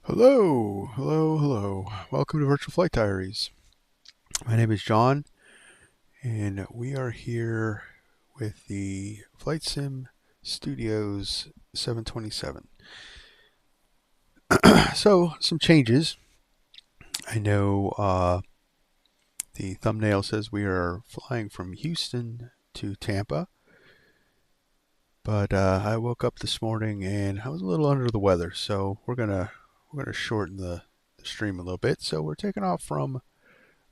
Hello, hello, hello. Welcome to Virtual Flight Diaries. My name is John, and we are here with the Flight Sim Studios 727. So, some changes. I know the thumbnail says we are flying from Houston to Tampa, but I woke up this morning and I was a little under the weather, so we're gonna shorten the stream a little bit. So we're taking off from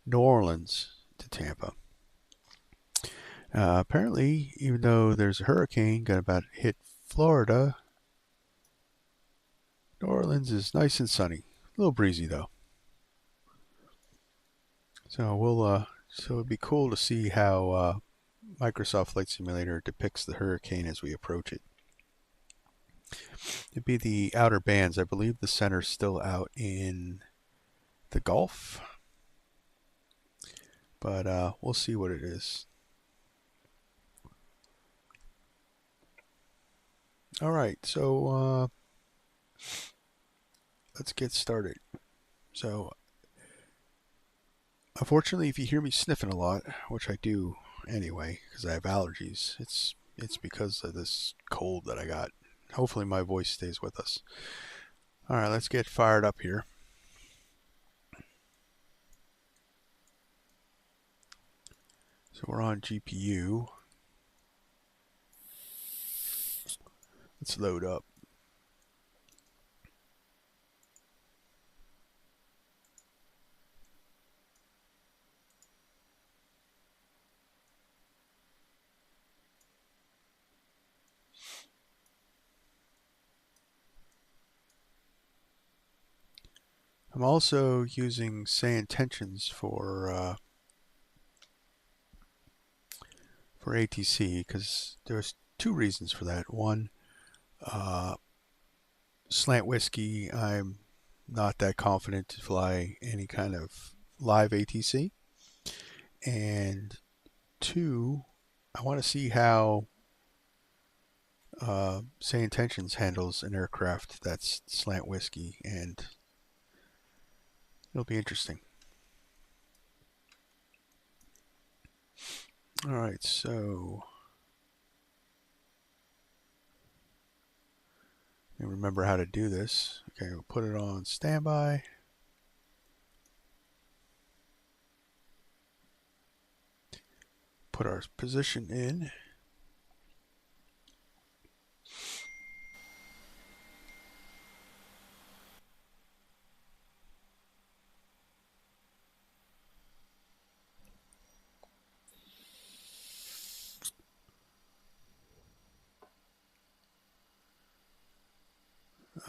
New Orleans to Tampa. Apparently, even though there's a hurricane going to about hit Florida, New Orleans is nice and sunny. A little breezy though. So it'd be cool to see how Microsoft Flight Simulator depicts the hurricane as we approach it. It'd be the outer bands. I believe the center's still out in the Gulf, but we'll see what it is. All right, so let's get started. So, unfortunately, if you hear me sniffing a lot, which I do anyway, because I have allergies, it's because of this cold that I got. Hopefully, my voice stays with us. All right, let's get fired up here. So we're on GPU. Let's load up. I'm also using say intentions for ATC because there's two reasons for that. One, slant whiskey, I'm not that confident to fly any kind of live ATC. And two, I want to see how Say Intentions handles an aircraft that's slant whiskey, and it'll be interesting. All right, so remember how to do this. Okay, we'll put it on standby. Put our position in.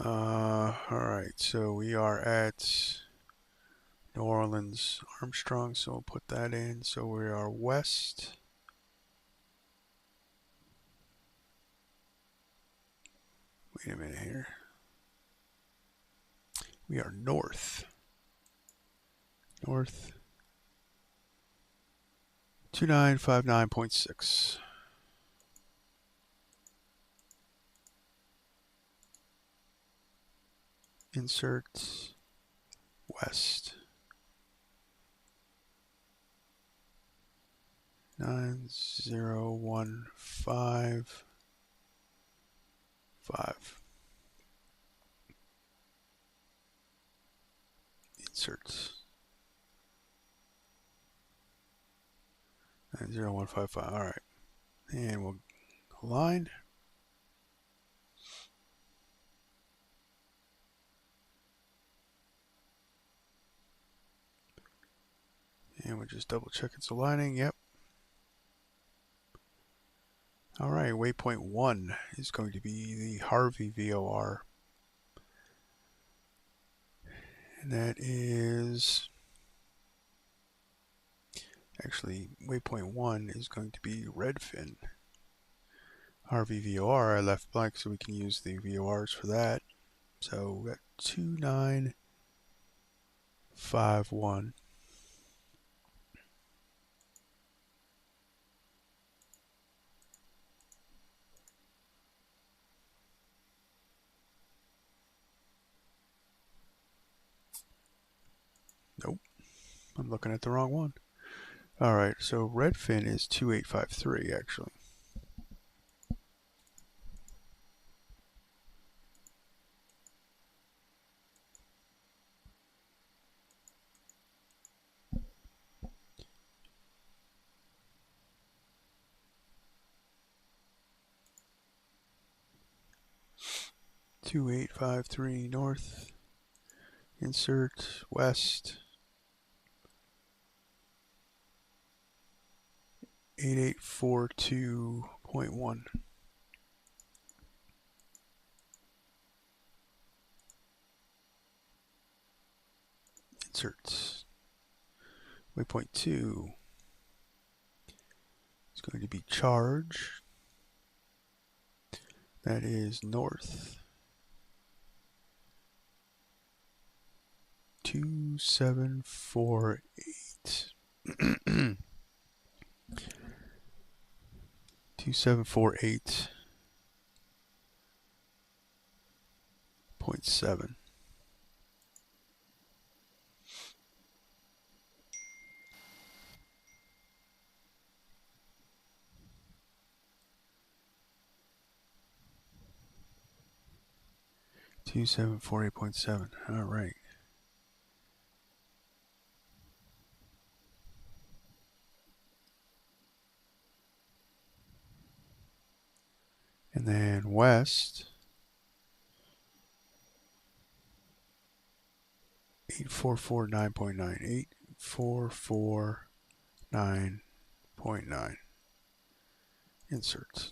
All right, so we are at New Orleans Armstrong, so we'll put that in. So we are west. Wait a minute here. We are north. North 2959.6. Insert west. 90155. Insert 90155. All right, and we'll align. And we'll just double check it's aligning. Yep. All right, waypoint 1 is going to be the Harvey VOR. And that is, actually, waypoint 1 is going to be Redfin. Harvey VOR I left blank so we can use the VORs for that. So we got 2951. Nope, I'm looking at the wrong one. All right, so Redfin is 2853 actually. .2853 north. Insert west. 8842.1. Insert. Waypoint 2 is going to be charge. That is north. 2748. 2748.7. Two seven four 8.7. All right. And then west. 8449.9. 8449.9. Insert.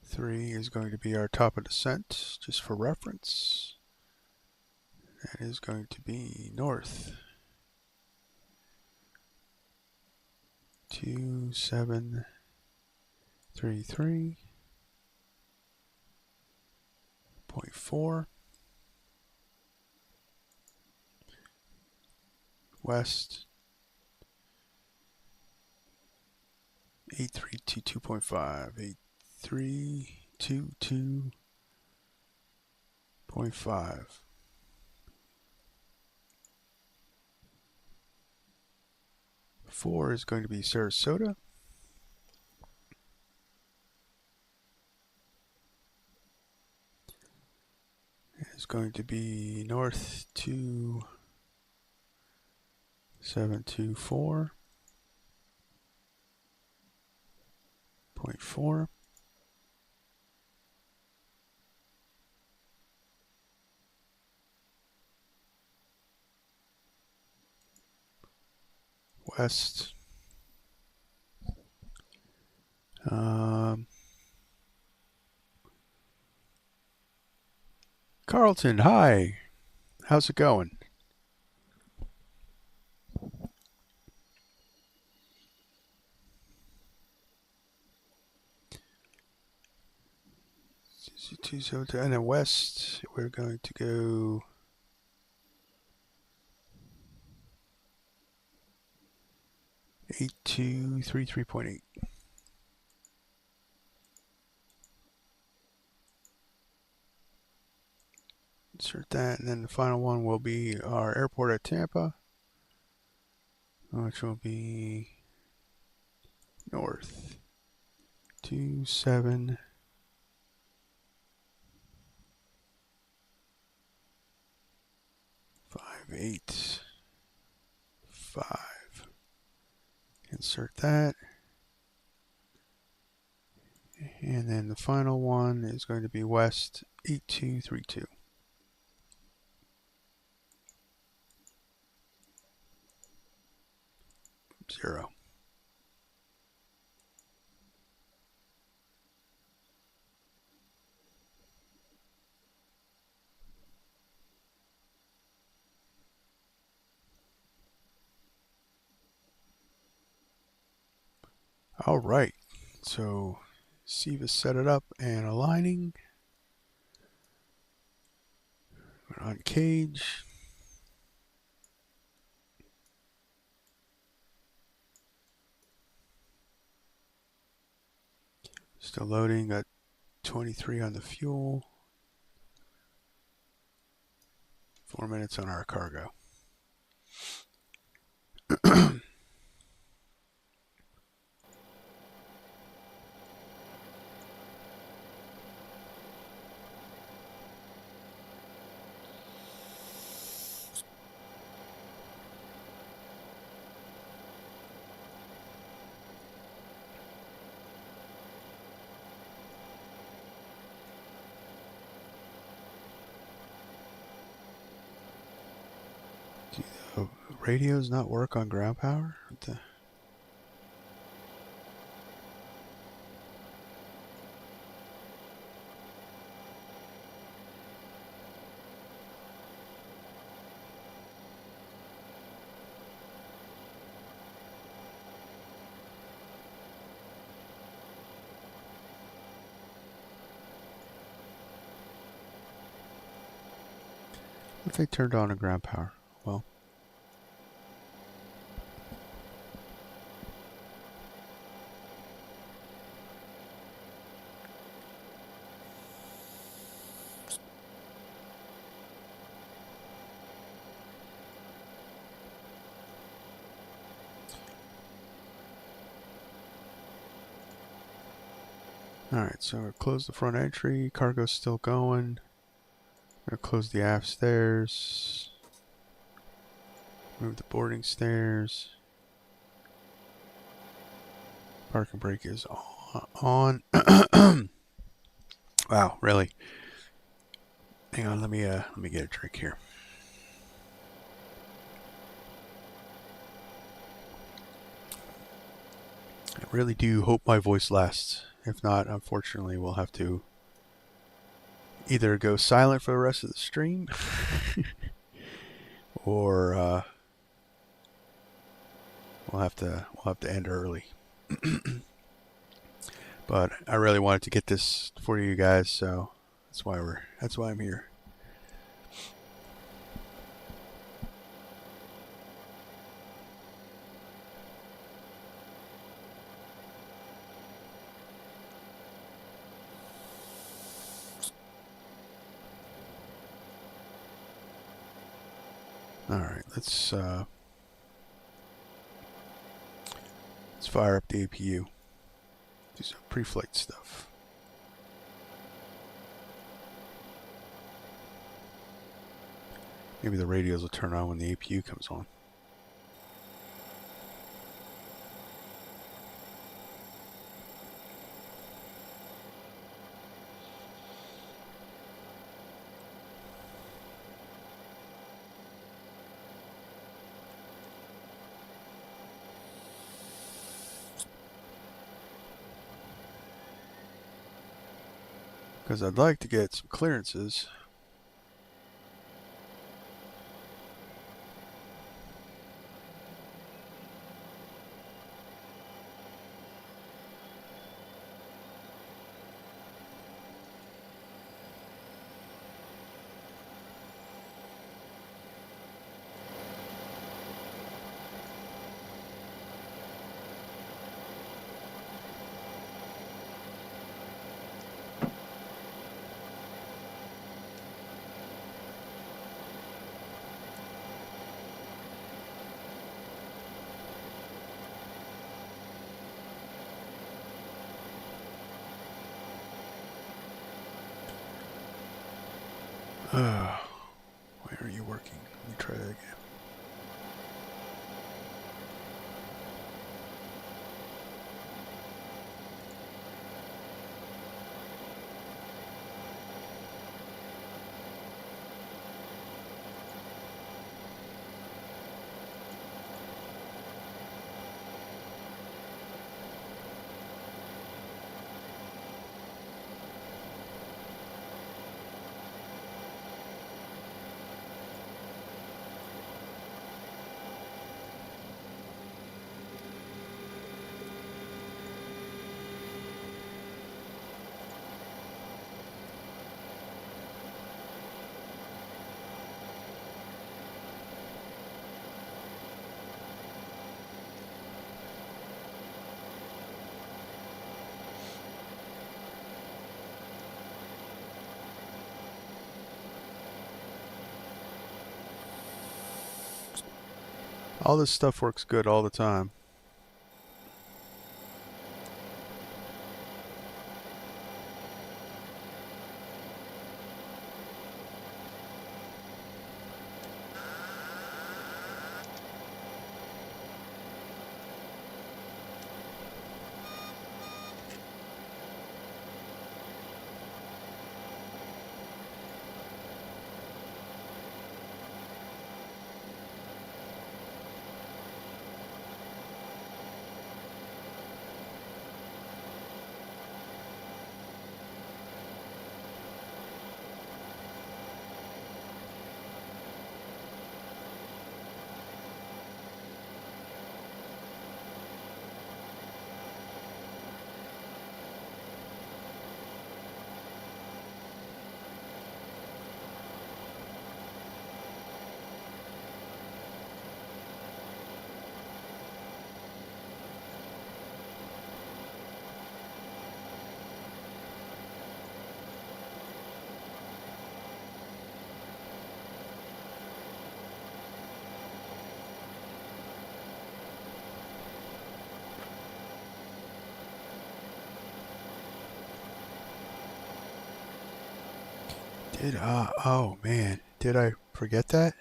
Three is going to be our top of descent, just for reference. That is going to be north. 2733.4. West 8322.5. 8322.5. Four is going to be Sarasota. It's going to be north 2724.4. West. Carlton, hi. How's it going? And then west, we're going to go 8233.8. Insert that, and then the final one will be our airport at Tampa, which will be north 27585. Insert that. And then the final one is going to be west 8232. 0. All right, so CIVA set it up and aligning. We're on cage. Still loading, got 23 on the fuel. 4 minutes on our cargo. Do the radios not work on ground power? What the? What if they turned on a ground power? Well, alright, so we'll close the front entry. Cargo's still going. I'm going to close the aft stairs. Move the boarding stairs. Parking brake is on. Wow, really? Hang on, let me get a drink here. I really do hope my voice lasts. If not, unfortunately, we'll have to either go silent for the rest of the stream or we'll have to end early. But I really wanted to get this for you guys, so that's why I'm here. All right, let's fire up the APU. Do some pre-flight stuff. Maybe the radios will turn on when the APU comes on. Because I'd like to get some clearances. Why are you working? Let me try that again. All this stuff works good all the time. Oh man, did I forget that?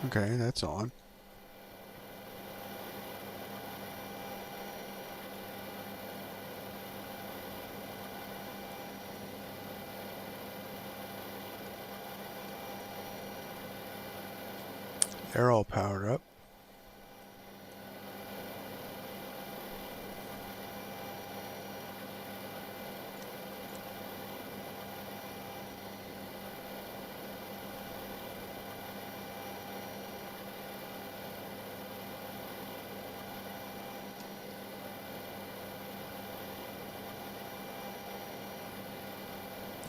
Okay, that's on. They're all powered up.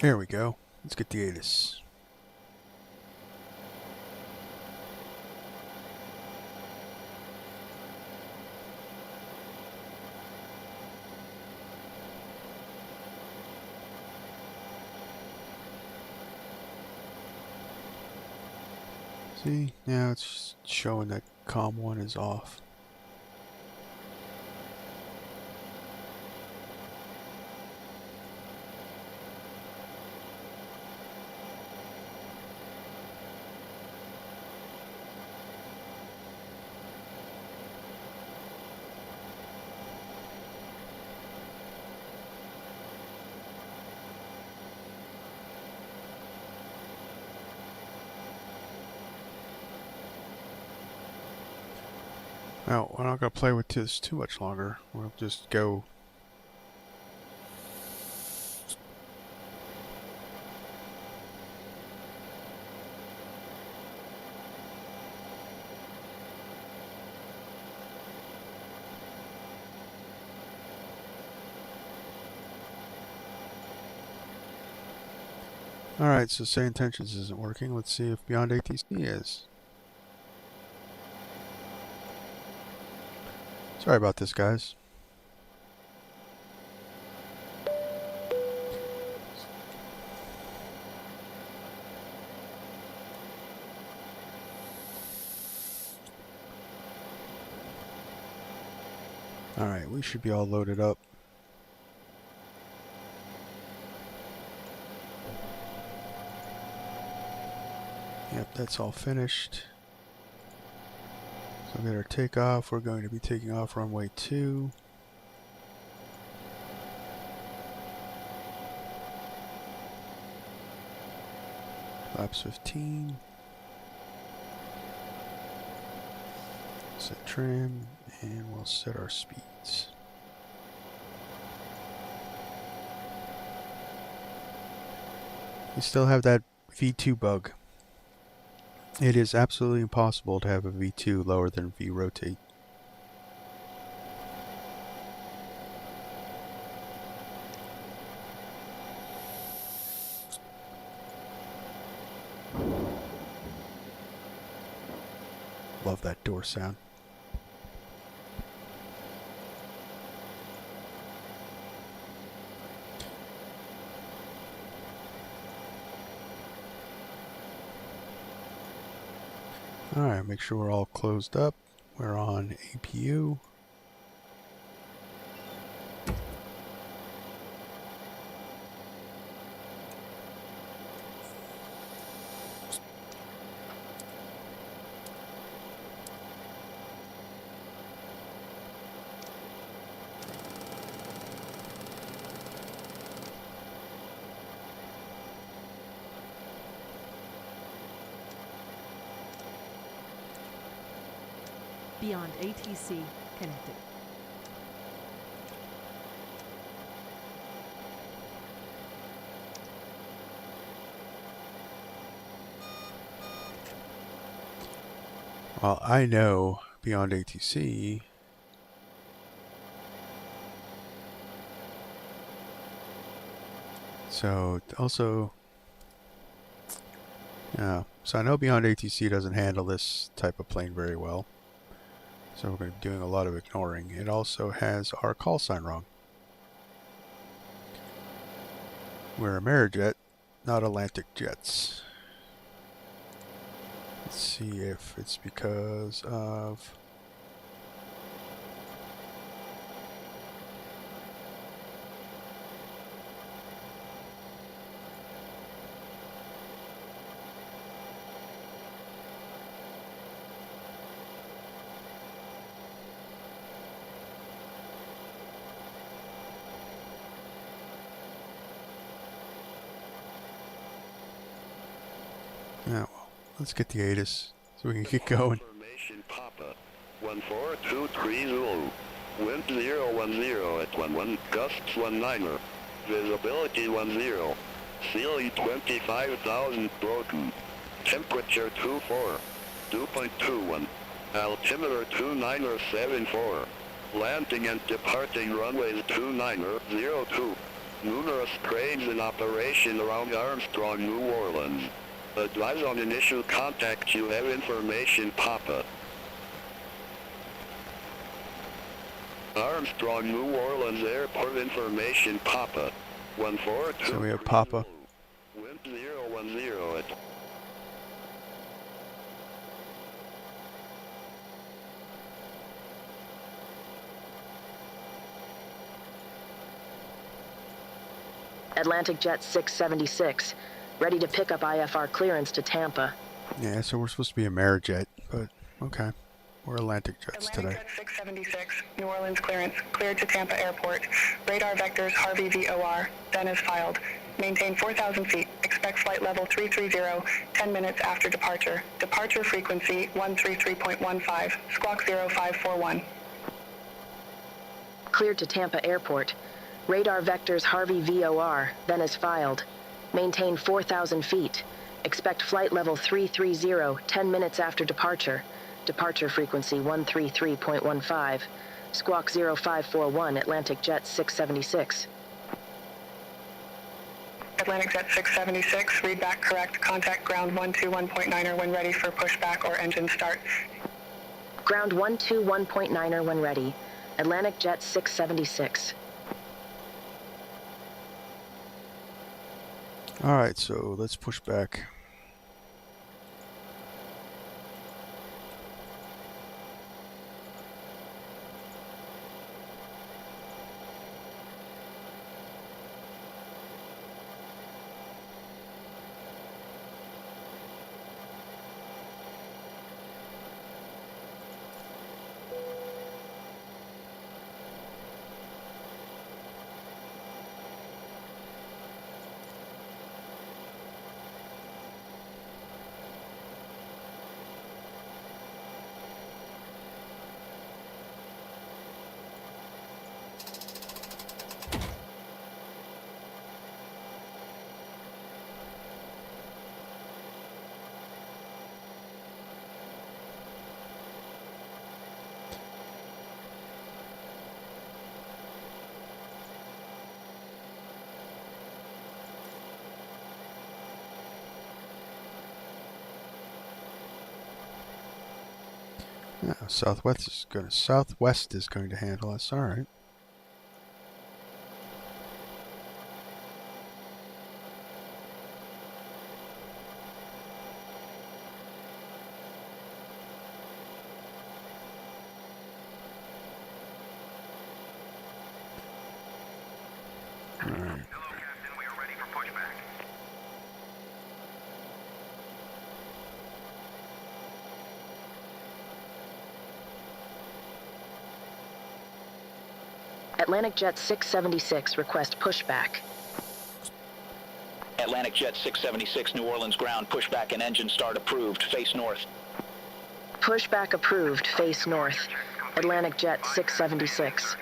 Here we go. Let's get the ATIS. See, now it's showing that COM1 is off. Now, we're not going to play with this too much longer. We'll just go. Alright, so say intentions isn't working. Let's see if Beyond ATC is. Sorry about this, guys. Alright, we should be all loaded up. Yep, that's all finished. So we got our takeoff. We're going to be taking off runway 2. Flaps 15. Set trim, and we'll set our speeds. We still have that V2 bug. It is absolutely impossible to have a V2 lower than V rotate. love that door sound. Alright, make sure we're all closed up. We're on APU. Beyond ATC connected. Well, I know beyond ATC. So also, yeah. So I know beyond ATC doesn't handle this type of plane very well. So we're going to be doing a lot of ignoring. It also has our call sign wrong. We're Amerijet, not Atlantic Jets. Let's see if it's because of... Yeah, well, let's get the ATIS so we can get going. Information Papa 14230. Wind 010 at 11, gusts 19er. Visibility 10. CLE 25,000 broken. Temperature 24. 2.21. Altimeter 29er74. Landing and departing runways 29er02. Numerous cranes in operation around Armstrong, New Orleans. Advise on initial contact. You have information Papa. Armstrong, New Orleans Airport information Papa. 142. So we have Papa. Wind 010 at... Atlantic Jet 676, ready to pick up IFR clearance to Tampa. Yeah, so we're supposed to be Amerijet, but okay. We're Atlantic Jets today. Atlantic Jet 676, New Orleans clearance, cleared to Tampa Airport. Radar vectors Harvey VOR, then is filed. Maintain 4,000 feet. Expect flight level 330, 10 minutes after departure. Departure frequency 133.15, squawk 0541. Cleared to Tampa Airport. Radar vectors Harvey VOR, then is filed. Maintain 4,000 feet. Expect flight level 330, 10 minutes after departure. Departure frequency 133.15. Squawk 0541, Atlantic Jet 676. Atlantic Jet 676, read back correct. Contact ground 121.9er when ready for pushback or engine start. Ground 121.9er when ready. Atlantic Jet 676. Alright, so let's push back. Southwest is going to handle us. All right. All right. Atlantic Jet 676, request pushback. Atlantic Jet 676, New Orleans ground, pushback and engine start approved, face north. Pushback approved, face north. Atlantic Jet 676.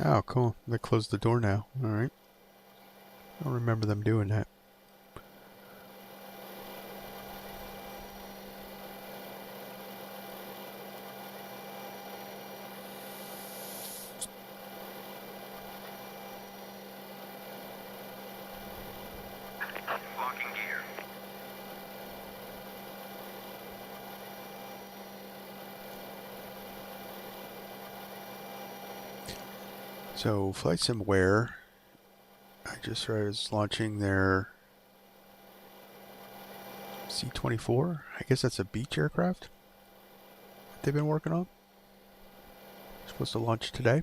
Oh, cool. They closed the door now. All right. I don't remember them doing that. Locking gear. So, Flight Simware, I just read, is launching their C-24. I guess that's a beach aircraft that they've been working on. Supposed to launch today.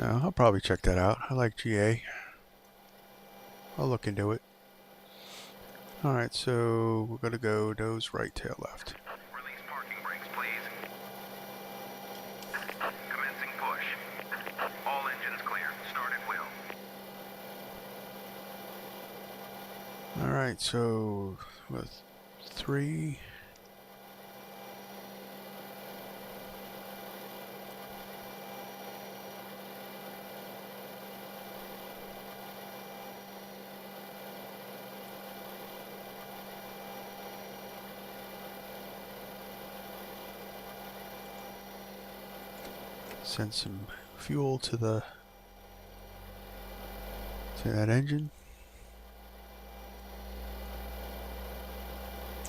I'll probably check that out. I like GA. I'll look into it. Alright, so we're going to go nose right, tail left. Release parking brakes, please. Commencing push. All engines clear. Start at will. Alright, so with 3. Send some fuel to that engine.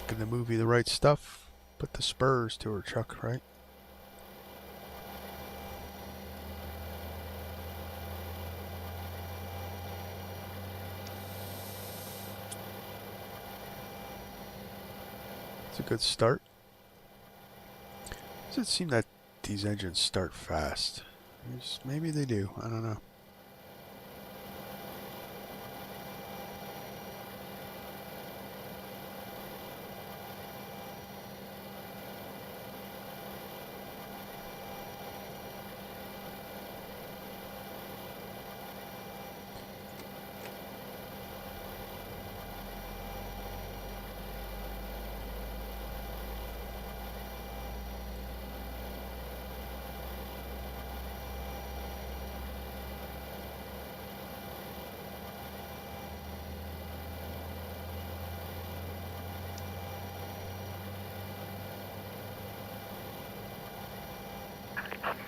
Give the movie the right stuff. Put the spurs to her, Chuck, right? It's a good start. Does it seem that these engines start fast? Maybe they do. I don't know.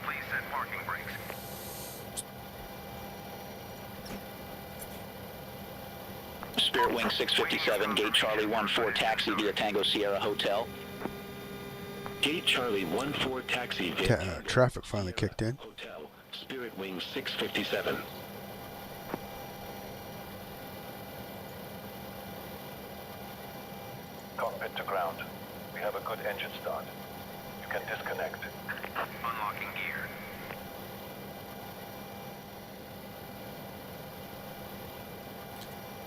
Please set parking brakes. Spirit Wing 657, Gate Charlie 14, taxi via Tango Sierra Hotel. Gate Charlie 14 taxi via Traffic finally kicked in. Hotel, Spirit Wing 657. Cockpit to ground. We have a good engine start. You can disconnect. Unlocking gear.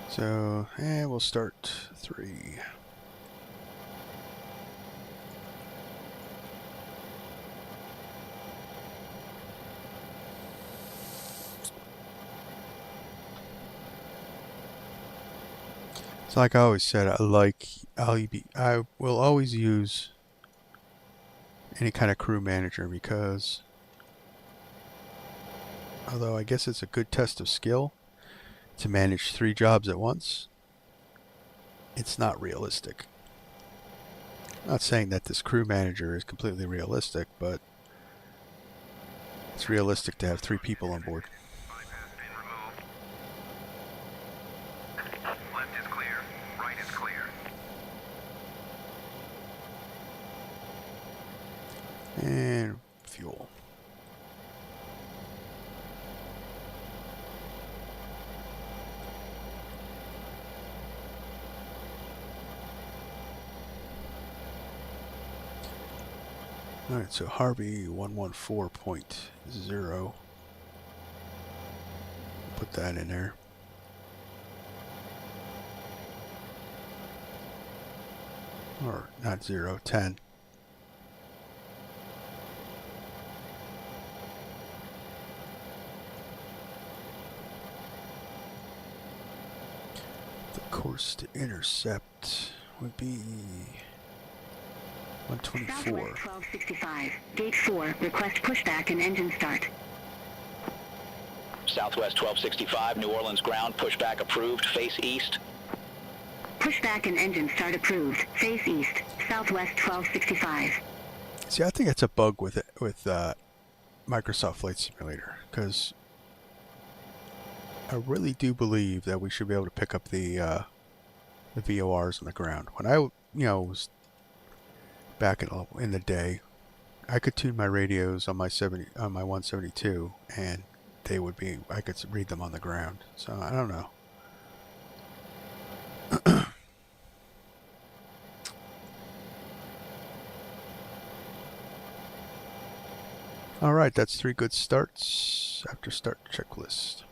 So, we'll start 3. It's like I always said, I will always use any kind of crew manager because although I guess it's a good test of skill to manage 3 jobs at once, it's not realistic. I'm not saying that this crew manager is completely realistic, but It's realistic to have 3 people on board. Left is clear. Right is clear. And fuel. Alright, so Harvey 114.0. Put that in there. Or not 0, 10. The course to intercept would be 124. 1265. Gate 4. Request pushback and engine start. Southwest 1265, New Orleans ground, pushback approved, face east. Pushback and engine start approved. Face east. Southwest 1265. See, I think it's a bug with Microsoft Flight Simulator, because I really do believe that we should be able to pick up the VORs on the ground. When I, was back in the day, I could tune my radios on my 172, and I could read them on the ground. So I don't know. All right, that's 3 good starts. After start checklist.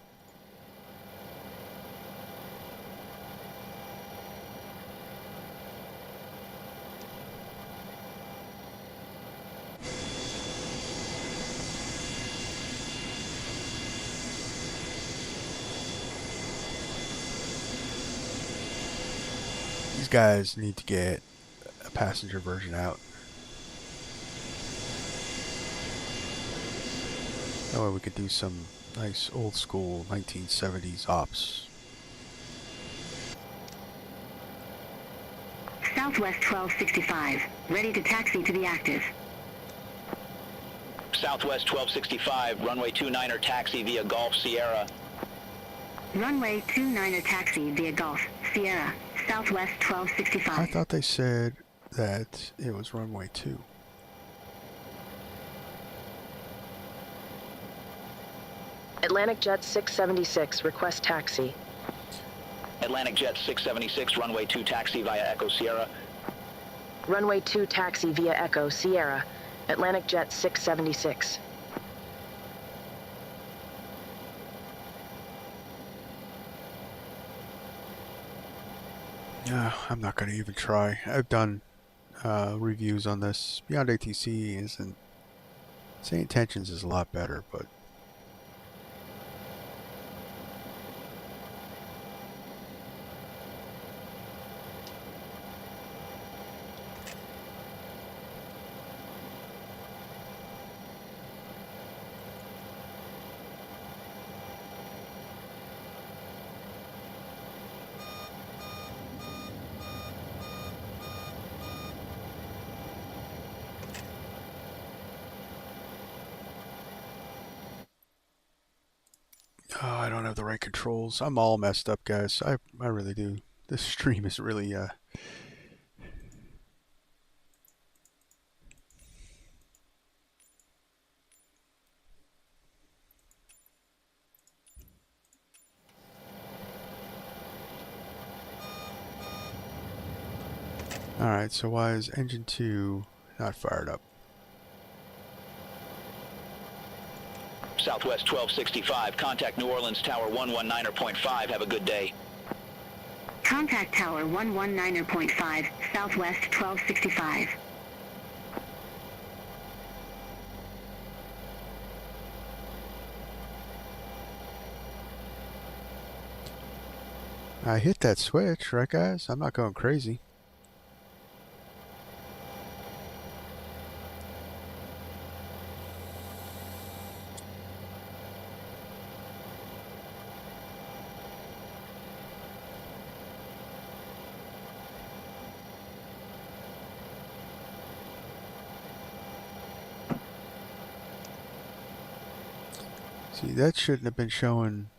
These guys need to get a passenger version out. That way we could do some nice old school 1970s ops. Southwest 1265. Ready to taxi to the active. Southwest 1265, runway 29er taxi via Golf Sierra. Runway 29er taxi via Golf Sierra. Southwest 1265. I thought they said that it was runway 2. Atlantic Jet 676, request taxi. Atlantic Jet 676, runway 2 taxi via Echo Sierra. Runway 2 taxi via Echo Sierra. Atlantic Jet 676. I'm not going to even try. I've done reviews on this. Beyond ATC isn't... Say Intentions is a lot better, but... Oh, I don't have the right controls. I'm all messed up, guys. I really do. This stream is really Alright, so why is engine 2 not fired up? Southwest 1265, contact New Orleans Tower 119.5, have a good day. Contact Tower 119.5, Southwest 1265. I hit that switch, right guys? I'm not going crazy. See, that shouldn't have been showing.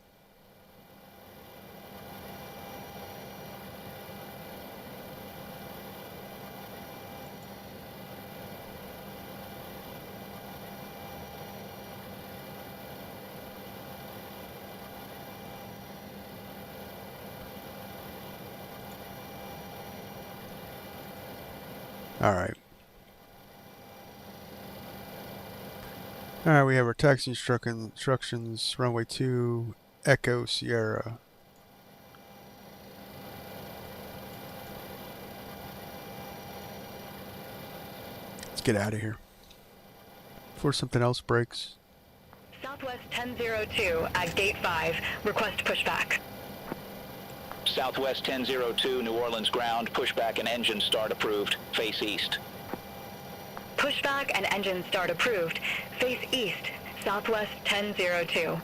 All right. All right, we have our taxi instructions, runway 2, Echo Sierra. Let's get out of here before something else breaks. Southwest 1002 at Gate 5. Request pushback. Southwest 1002, New Orleans ground, pushback and engine start approved. Face east. Pushback and engine start approved. Face east. Southwest 1002.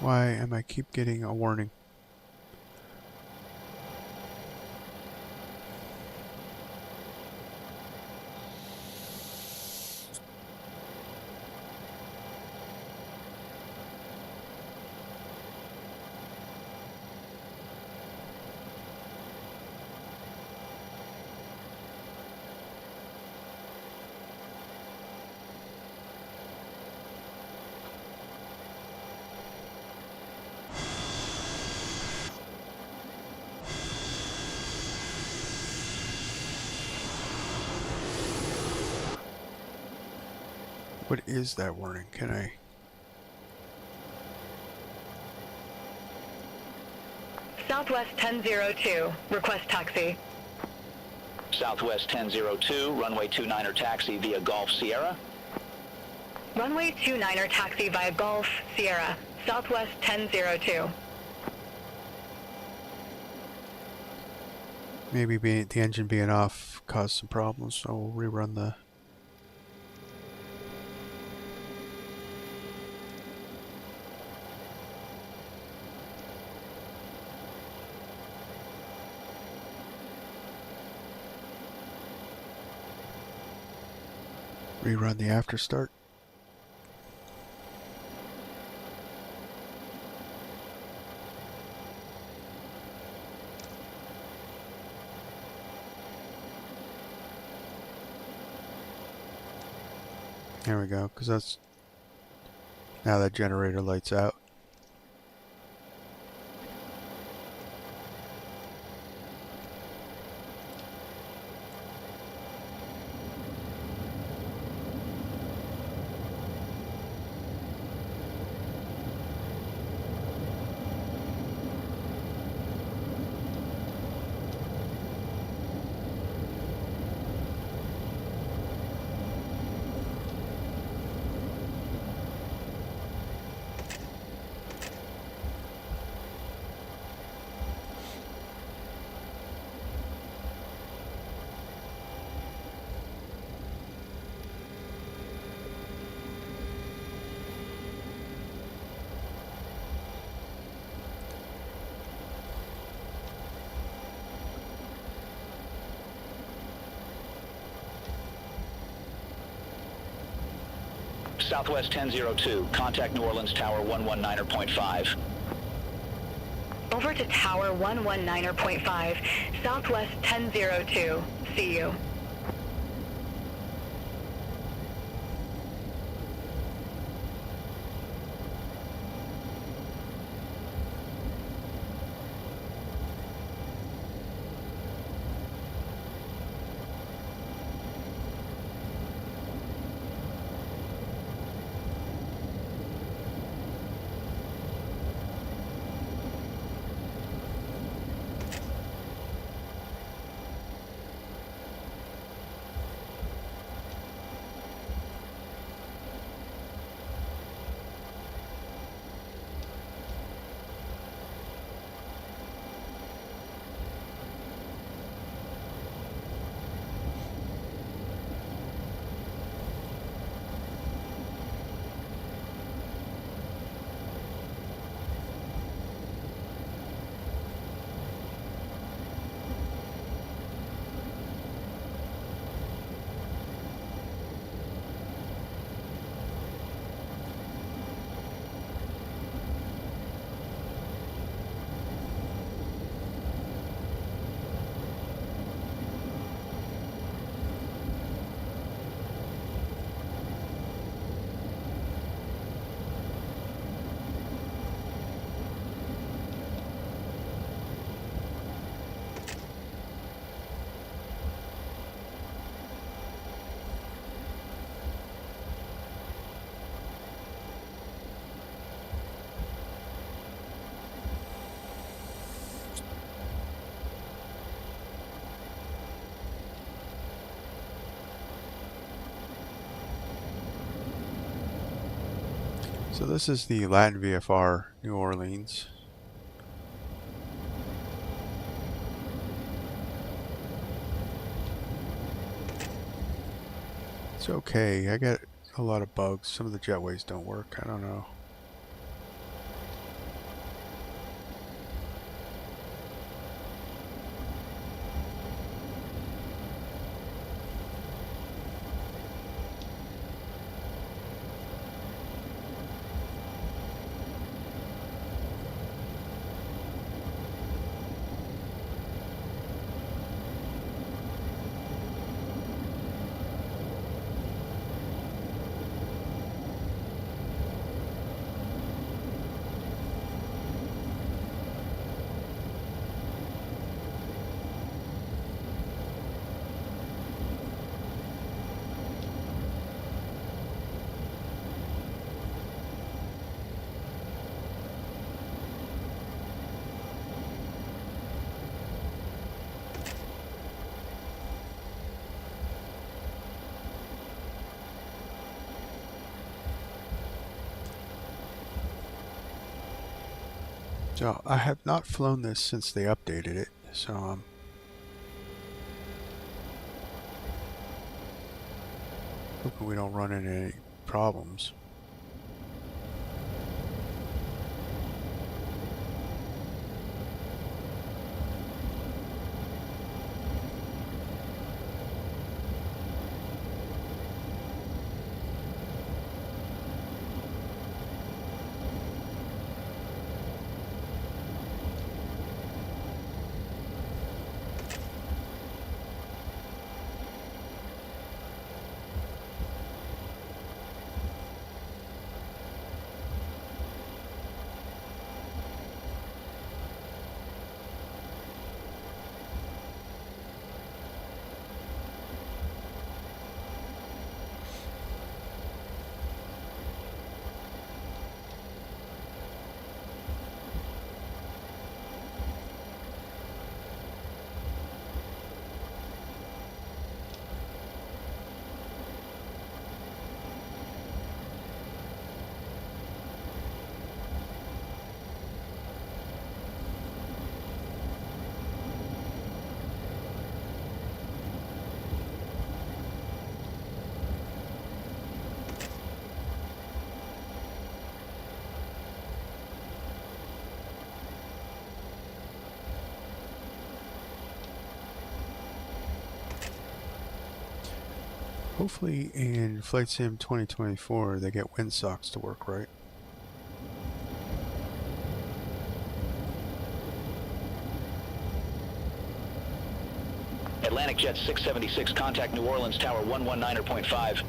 Why am I keep getting a warning? What is that warning? Can I? Southwest 1002. Request taxi. Southwest 1002, runway 29er taxi via Golf Sierra. Runway 29er taxi via Golf Sierra. Southwest 1002. Maybe the engine being off caused some problems, so we'll rerun the. Rerun the after start. There we go, because that's now that generator lights out. Southwest 1002, contact New Orleans Tower 119.5. Over to Tower 119.5. Southwest 1002. See you. So this is the Latin VFR New Orleans. It's okay. I get a lot of bugs. Some of the jetways don't work. I don't know. So I have not flown this since they updated it, so hoping we don't run into any problems. Hopefully in Flight Sim 2024 they get windsocks to work right. Atlantic Jet 676, contact New Orleans Tower 119.5.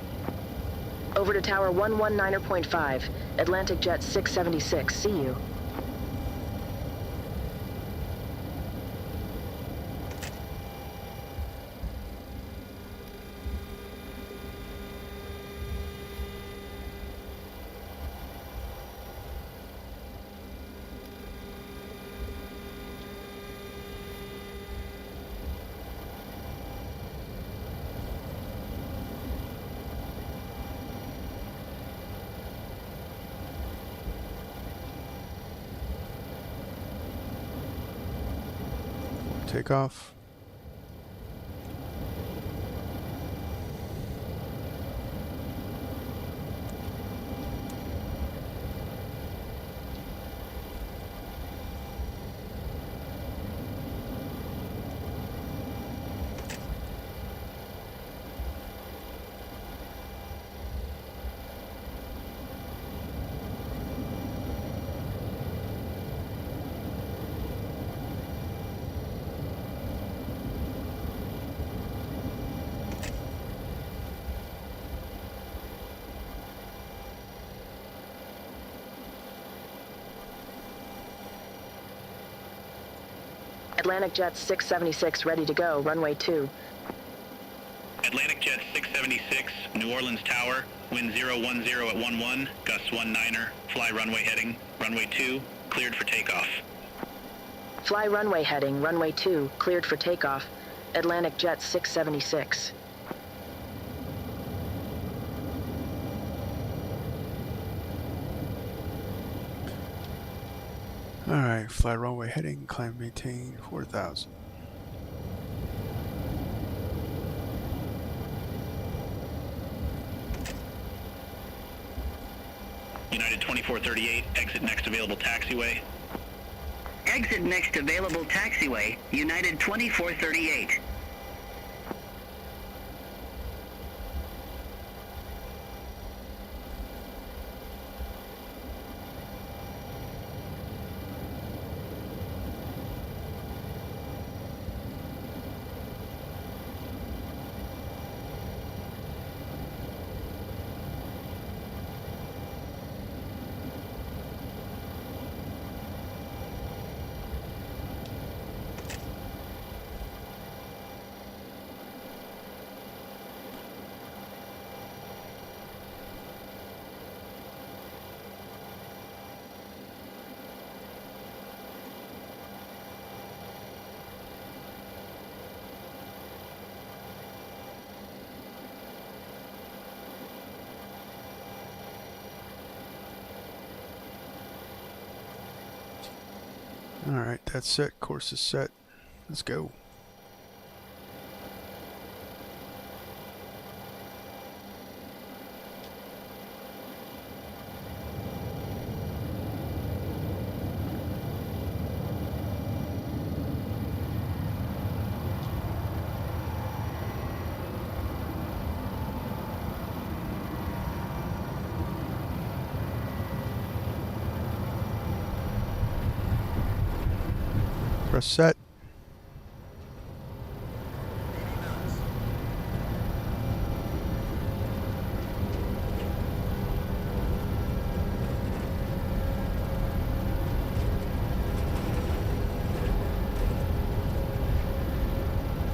Over to Tower 119.5. Atlantic Jet 676, see you. Takeoff. Atlantic Jet 676 ready to go, runway 2. Atlantic Jet 676, New Orleans Tower, wind 010 at 11, gusts 19er, fly runway heading, runway 2, cleared for takeoff. Fly runway heading, runway 2, cleared for takeoff. Atlantic Jet 676. Alright, fly runway heading, climb maintain 4,000. United 2438, exit next available taxiway. Exit next available taxiway, United 2438. Alright, that's set. Course is set. Let's go. Press set.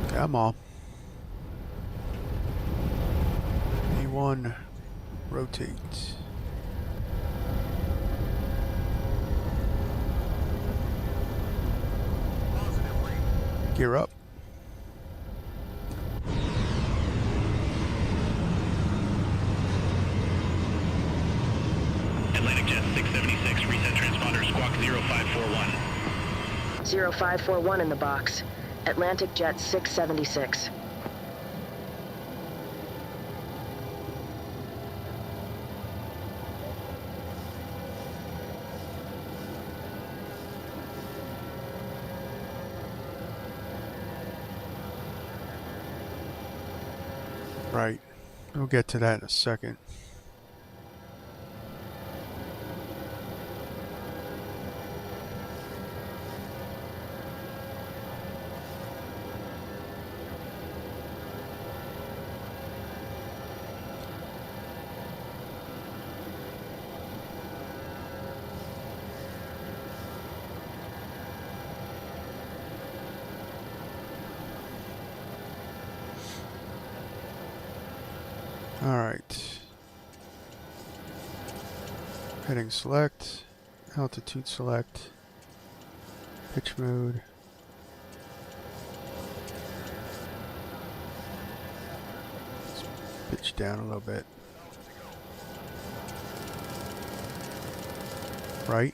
Come on. A1, rotate. Gear up. Atlantic Jet 676, reset transponder, squawk 0541. 0541 in the box. Atlantic Jet 676. Right. We'll get to that in a second. Alright. Heading select. Altitude select. Pitch mode. Let's pitch down a little bit. Right.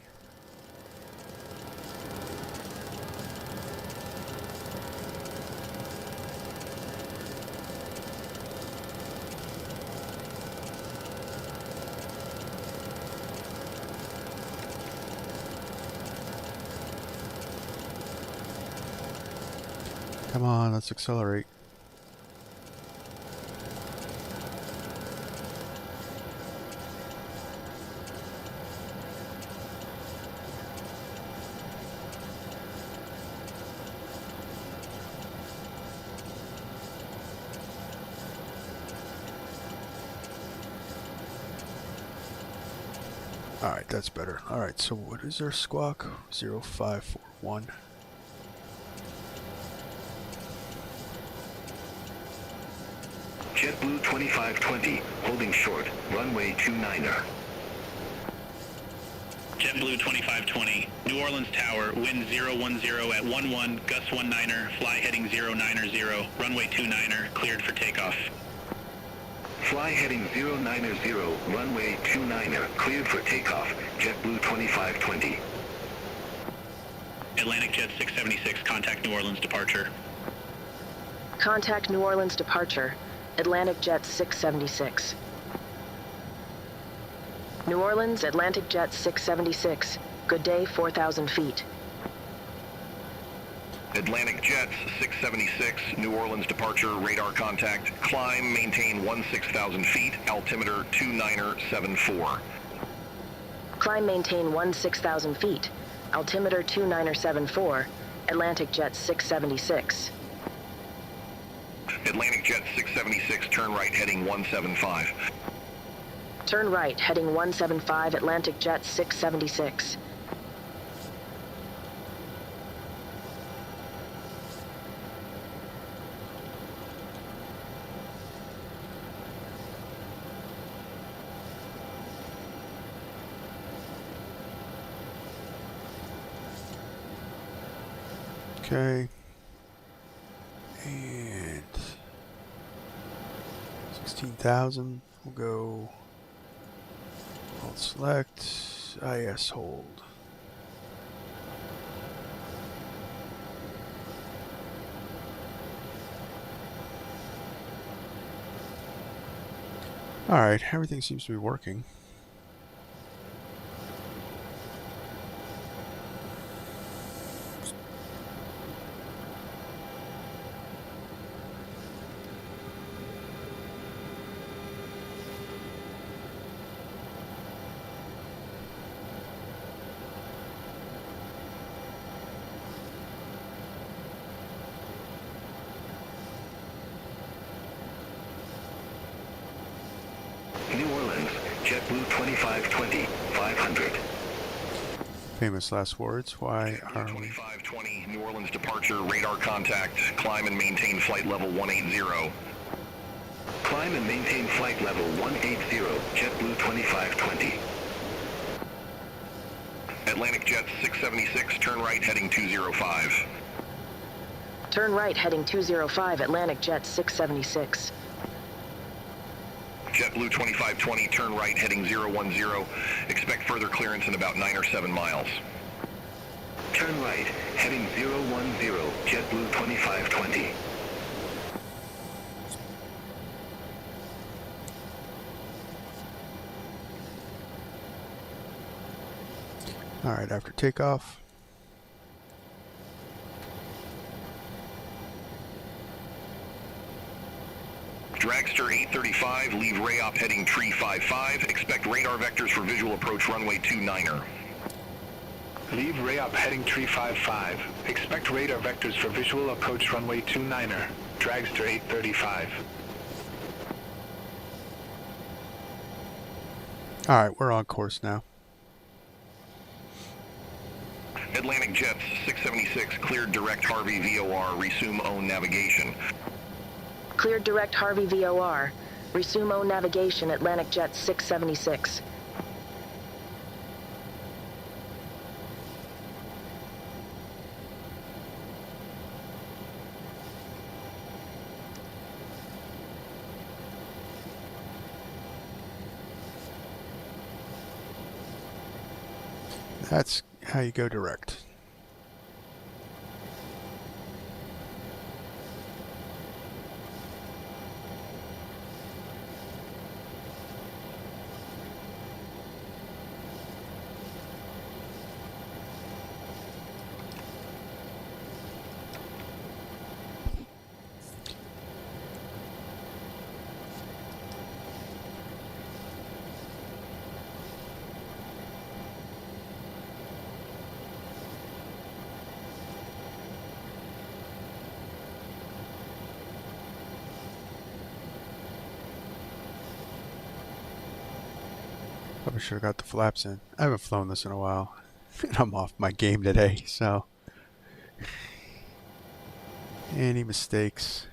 Come on, let's accelerate. Alright, that's better. Alright, so what is our squawk? 0541. JetBlue 2520, holding short, runway 29er. JetBlue 2520, New Orleans Tower, wind 010 at 11, gust 19er, fly heading 090, runway 29er, cleared for takeoff. Fly heading 090, runway 29er, cleared for takeoff, JetBlue 2520. Atlantic Jet 676, contact New Orleans departure. Contact New Orleans departure. Atlantic Jet 676. New Orleans, Atlantic Jet 676. Good day, 4,000 feet. Atlantic Jets 676, New Orleans departure, radar contact, climb, maintain 16,000 feet, altimeter 2974. Climb, maintain 16,000 feet. Altimeter 2974. Atlantic Jet 676. Atlantic Jet 676, turn right heading 175. Turn right, heading 175, Atlantic Jet 676. Okay. And 16,000. We'll go alt select, IS hold. Alright, everything seems to be working. New Orleans, JetBlue 2520, 500. Famous last words. Why are we? 2520, New Orleans departure, radar contact, climb and maintain flight level 180. Climb and maintain flight level 180, JetBlue 2520. Atlantic Jet 676, turn right heading 205. Turn right, heading 205, Atlantic Jet 676. JetBlue 2520, turn right heading 010. Expect further clearance in about 9 or 7 miles. Turn right, heading 010, JetBlue 2520. Alright, after takeoff. Dragster 835, leave RAOP heading 355. Expect radar vectors for visual approach runway 29er. Leave RAOP heading 355. Expect radar vectors for visual approach runway 29er. Dragster 835. Alright, we're on course now. Atlantic Jets 676, cleared direct Harvey VOR, resume own navigation. Cleared direct Harvey VOR. Resume own navigation, Atlantic Jet 676. That's how you go direct. Probably should have got the flaps in. I haven't flown this in a while. And I'm off my game today, so. Any mistakes?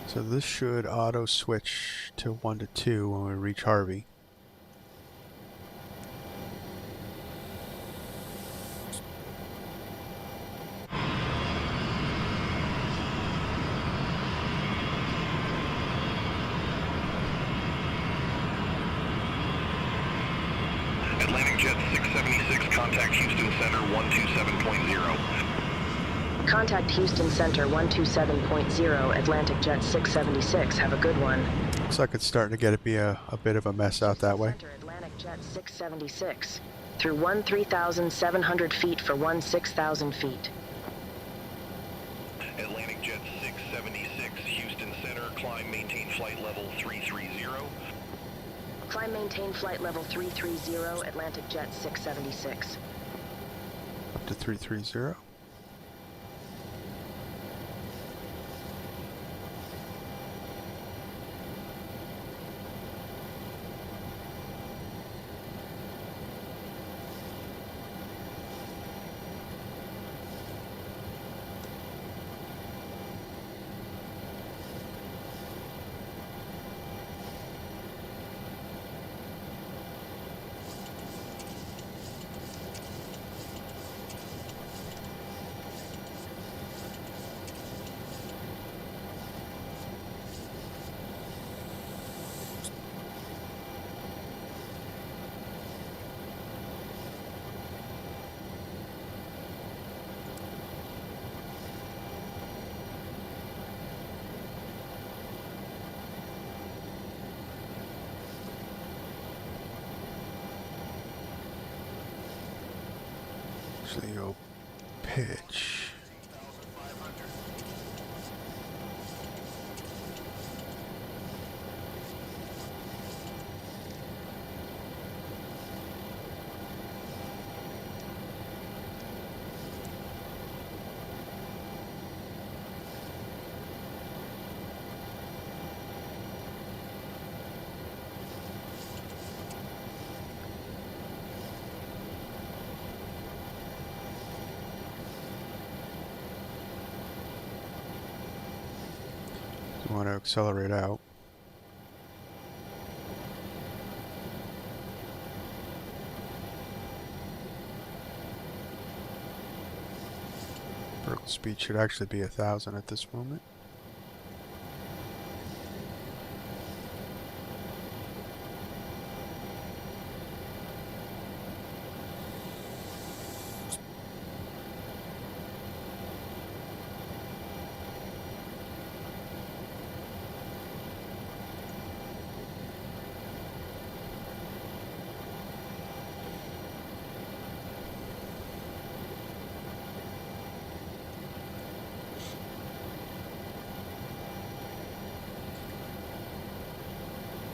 So this should auto switch to 1 to 2 when we reach Harvey. Atlantic Jet 676, contact Houston Center 127.0. Contact Houston Center 127.0, Atlantic Jet 676. Have a good one. Looks like it's starting to get to be a bit of a mess out that way. Center, Atlantic Jet 676. Through 3,700 feet for 6,000 feet. Atlantic Jet 676, Houston Center, climb, maintain flight level 330. Climb, maintain flight level 330, Atlantic Jet 676. Up to 330. Actually, go pitch. You want to accelerate out. Vertical speed should actually be 1,000 at this moment.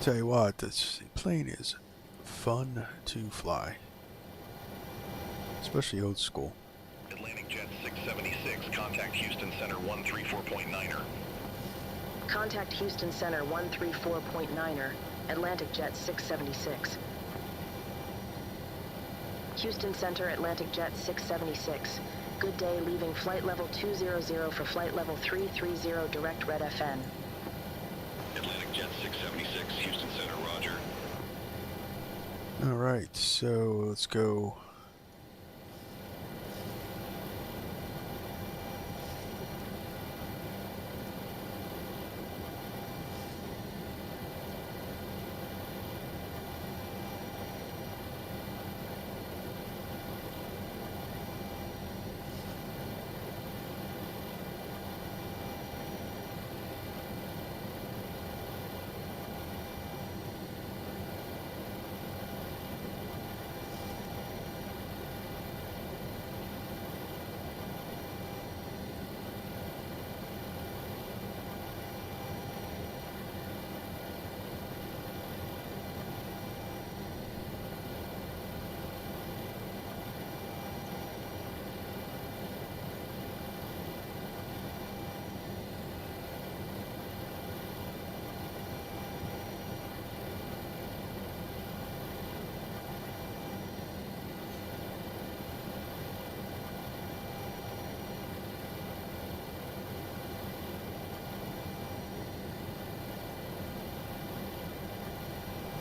Tell you what, this plane is fun to fly, especially old school. Atlantic Jet 676, contact Houston Center 134.9er. Contact Houston Center 134.9er, Atlantic Jet 676. Houston Center, Atlantic Jet 676. Good day, leaving flight level 200 for flight level 330, direct red FN. Atlantic Jet 676, Houston Center, roger. Alright, so let's go.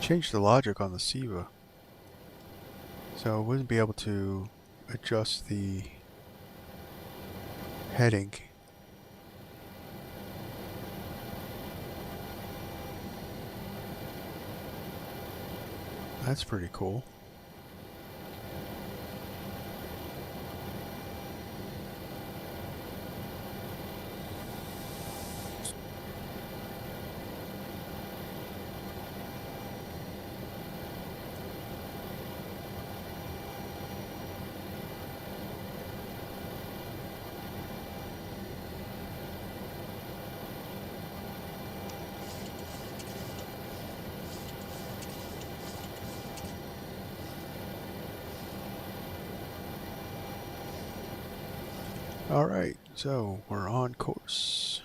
changed the logic on the CIVA, so I wouldn't be able to adjust the heading. That's pretty cool. Alright, so we're on course.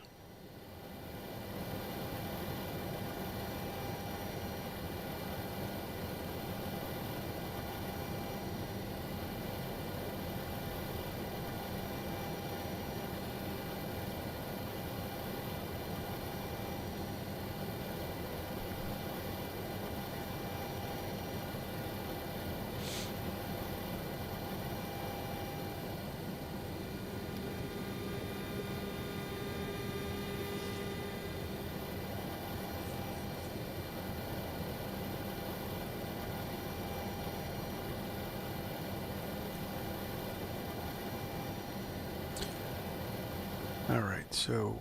Alright, so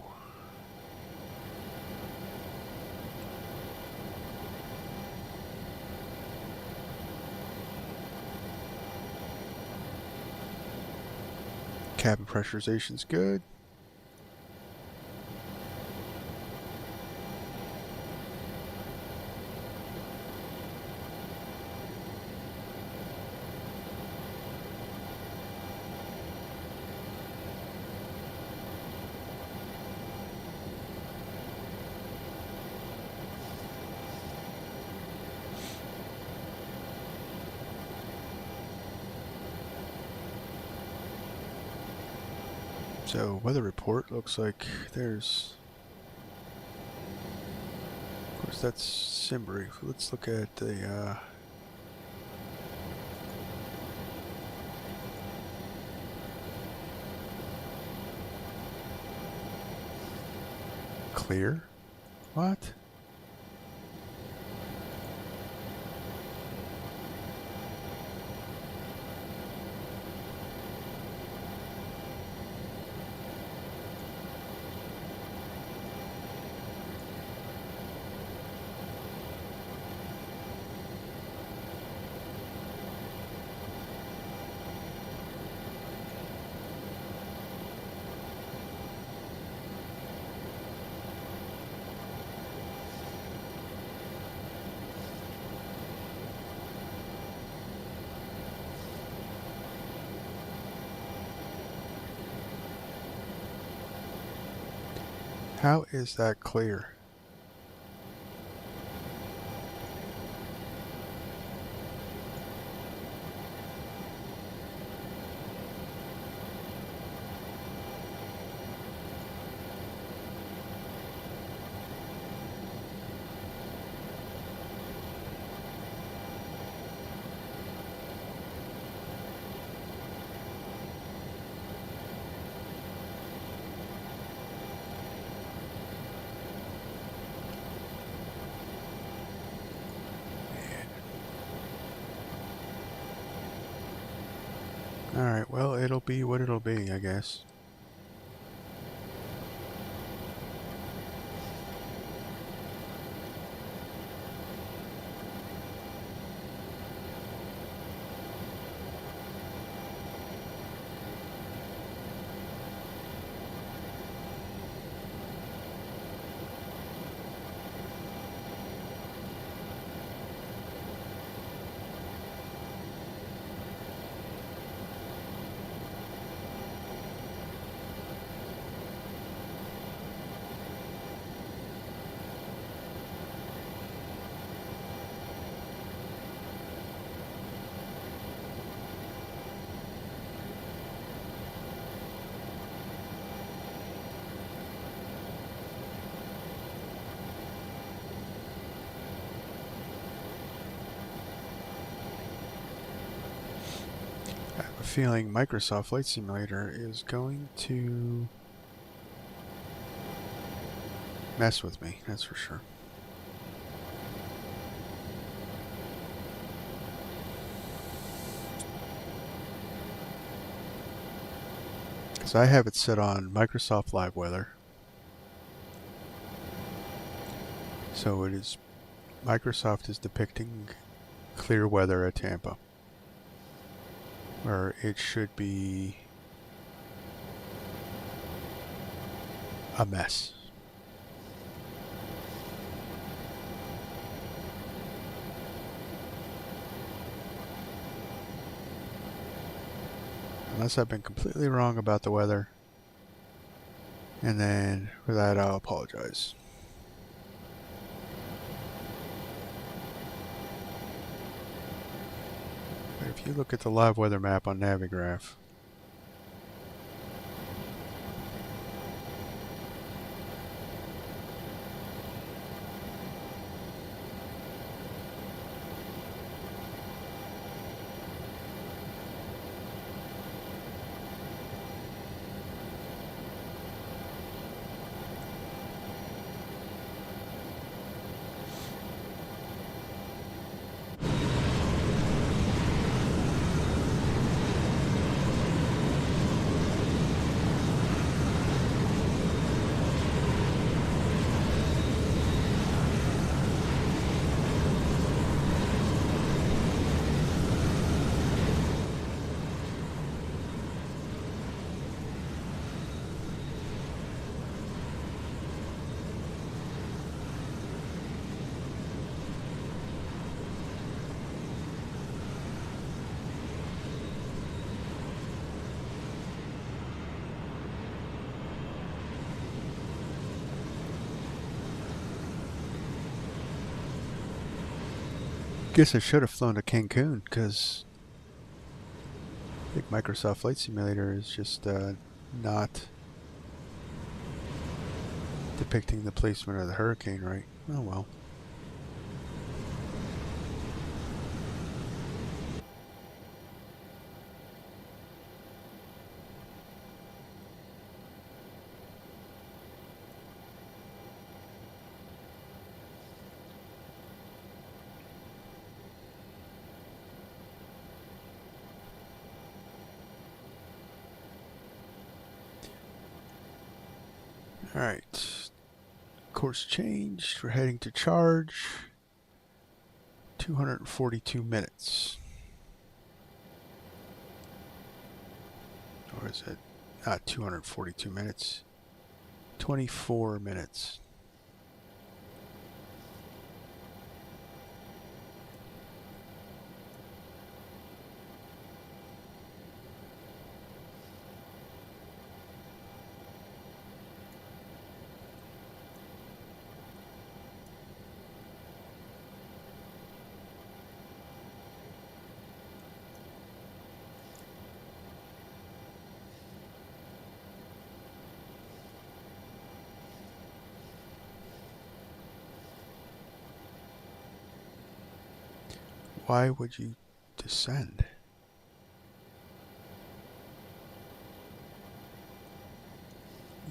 cabin pressurization's good. So weather report looks like there's, of course that's Simbury. Let's look at the clear. What? How is that clear? Alright, well, it'll be what it'll be, I guess. feeling Microsoft Flight Simulator is going to mess with me, that's for sure. Because I have it set on Microsoft Live Weather. So it is, Microsoft is depicting clear weather at Tampa, where it should be a mess. Unless I've been completely wrong about the weather, and then for that I'll apologize. But if you look at the live weather map on Navigraph, guess I should have flown to Cancun, because I think Microsoft Flight Simulator is just not depicting the placement of the hurricane right. Oh well. Alright, course changed, we're heading to charge, 242 minutes. Or is it not 242 minutes, 24 minutes. Why would you descend?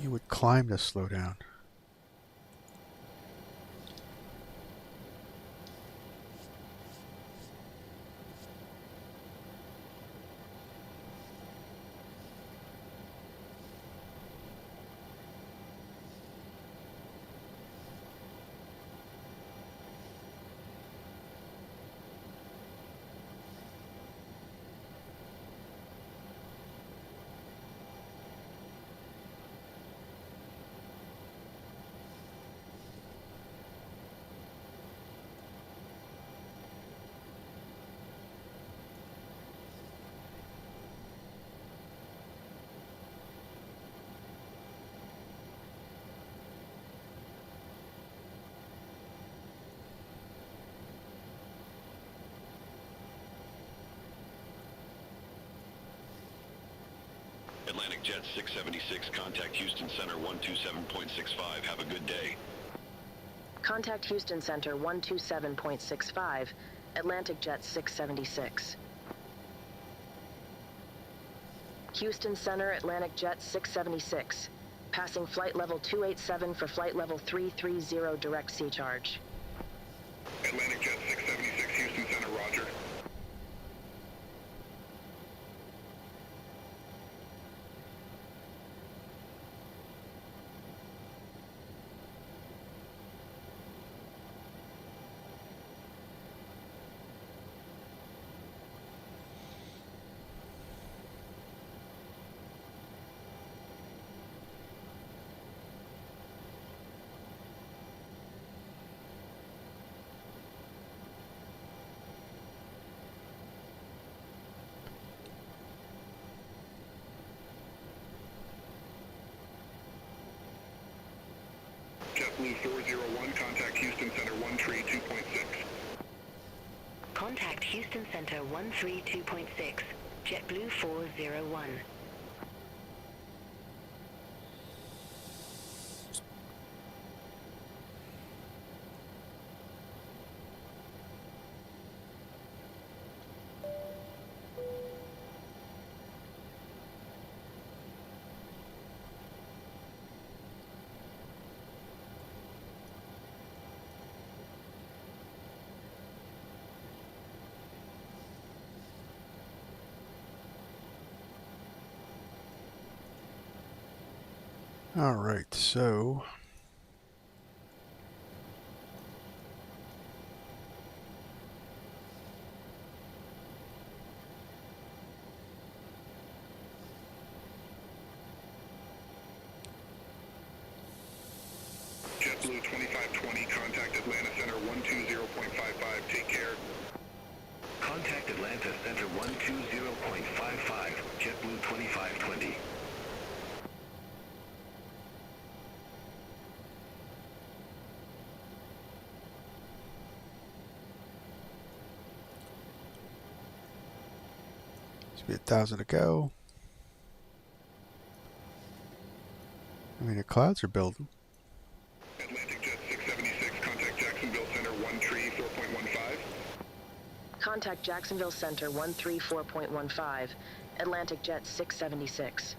You would climb to slow down. Atlantic Jet 676, contact Houston Center 127.65. Have a good day. Contact Houston Center 127.65, Atlantic Jet 676. Houston Center, Atlantic Jet 676. Passing flight level 287 for flight level 330 direct sea charge. Atlantic Jet 676, Houston Center, roger. JetBlue 401, contact Houston Center 132.6. Contact Houston Center 132.6. JetBlue 401. All right, so JetBlue 2520, contact Atlanta Center 120.55, take care. Contact Atlanta Center 120.55, JetBlue 2520. it's be 1,000 to go. I mean, the clouds are building. Atlantic Jet 676, contact Jacksonville Center 134.15. Contact Jacksonville Center 134.15. Atlantic Jet 676.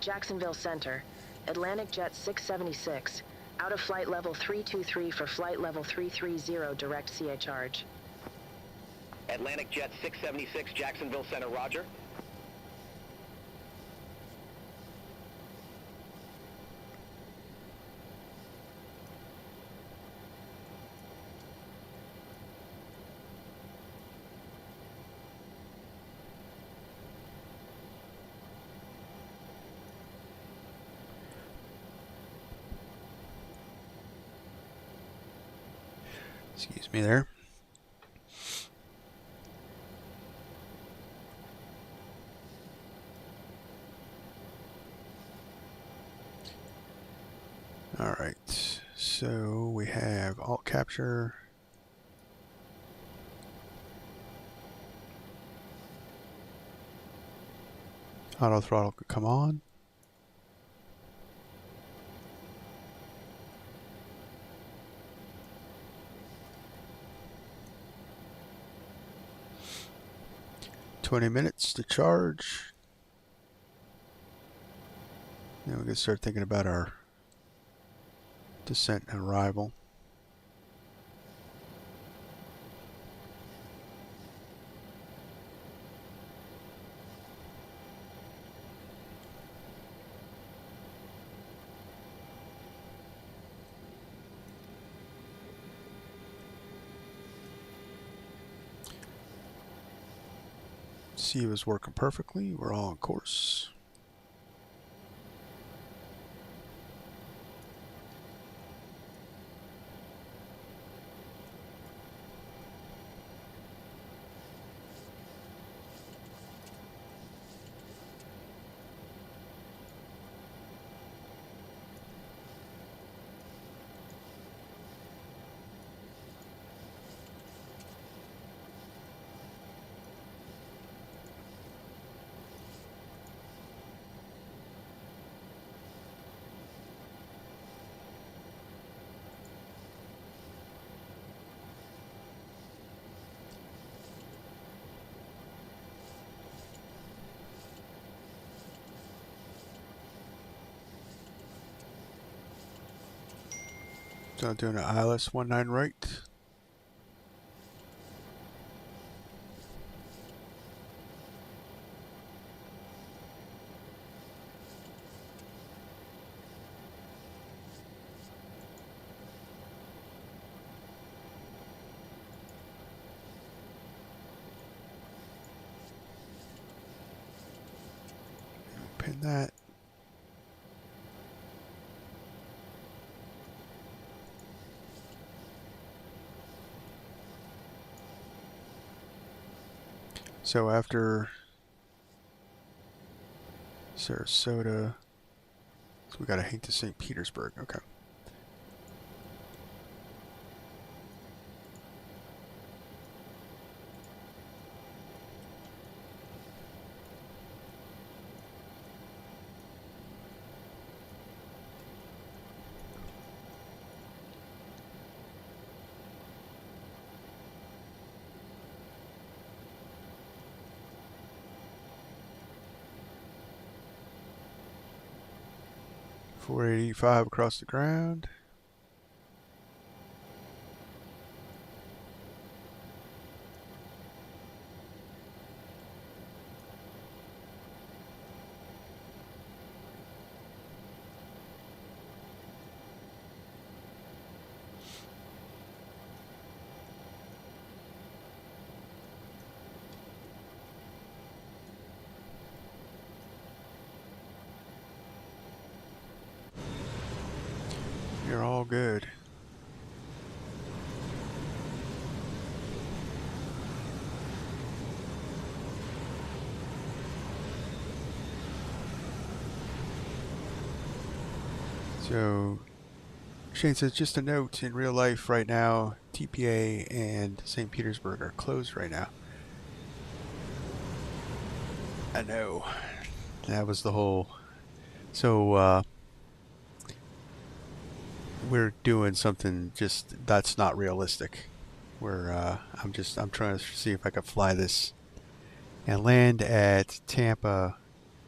Jacksonville Center, Atlantic Jet 676. Out of flight level 323 for flight level 330 direct CA charge. Atlantic Jet 676, Jacksonville Center, roger. Excuse me there. All right, so we have alt capture. Auto throttle could come on. "20 minutes to charge." Then we can start thinking about our descent and arrival. CIVA is working perfectly. We're all on course. So I'm doing an ILS 19 right. Pin that. So after Sarasota, so we got to hang to St. Petersburg. Okay. .485 across the ground. You're all good. So Shane says, just a note, in real life right now, TPA and St. Petersburg are closed right now. I know. That was the whole... So, we're doing something just that's not realistic. I'm trying to see if I could fly this and land at Tampa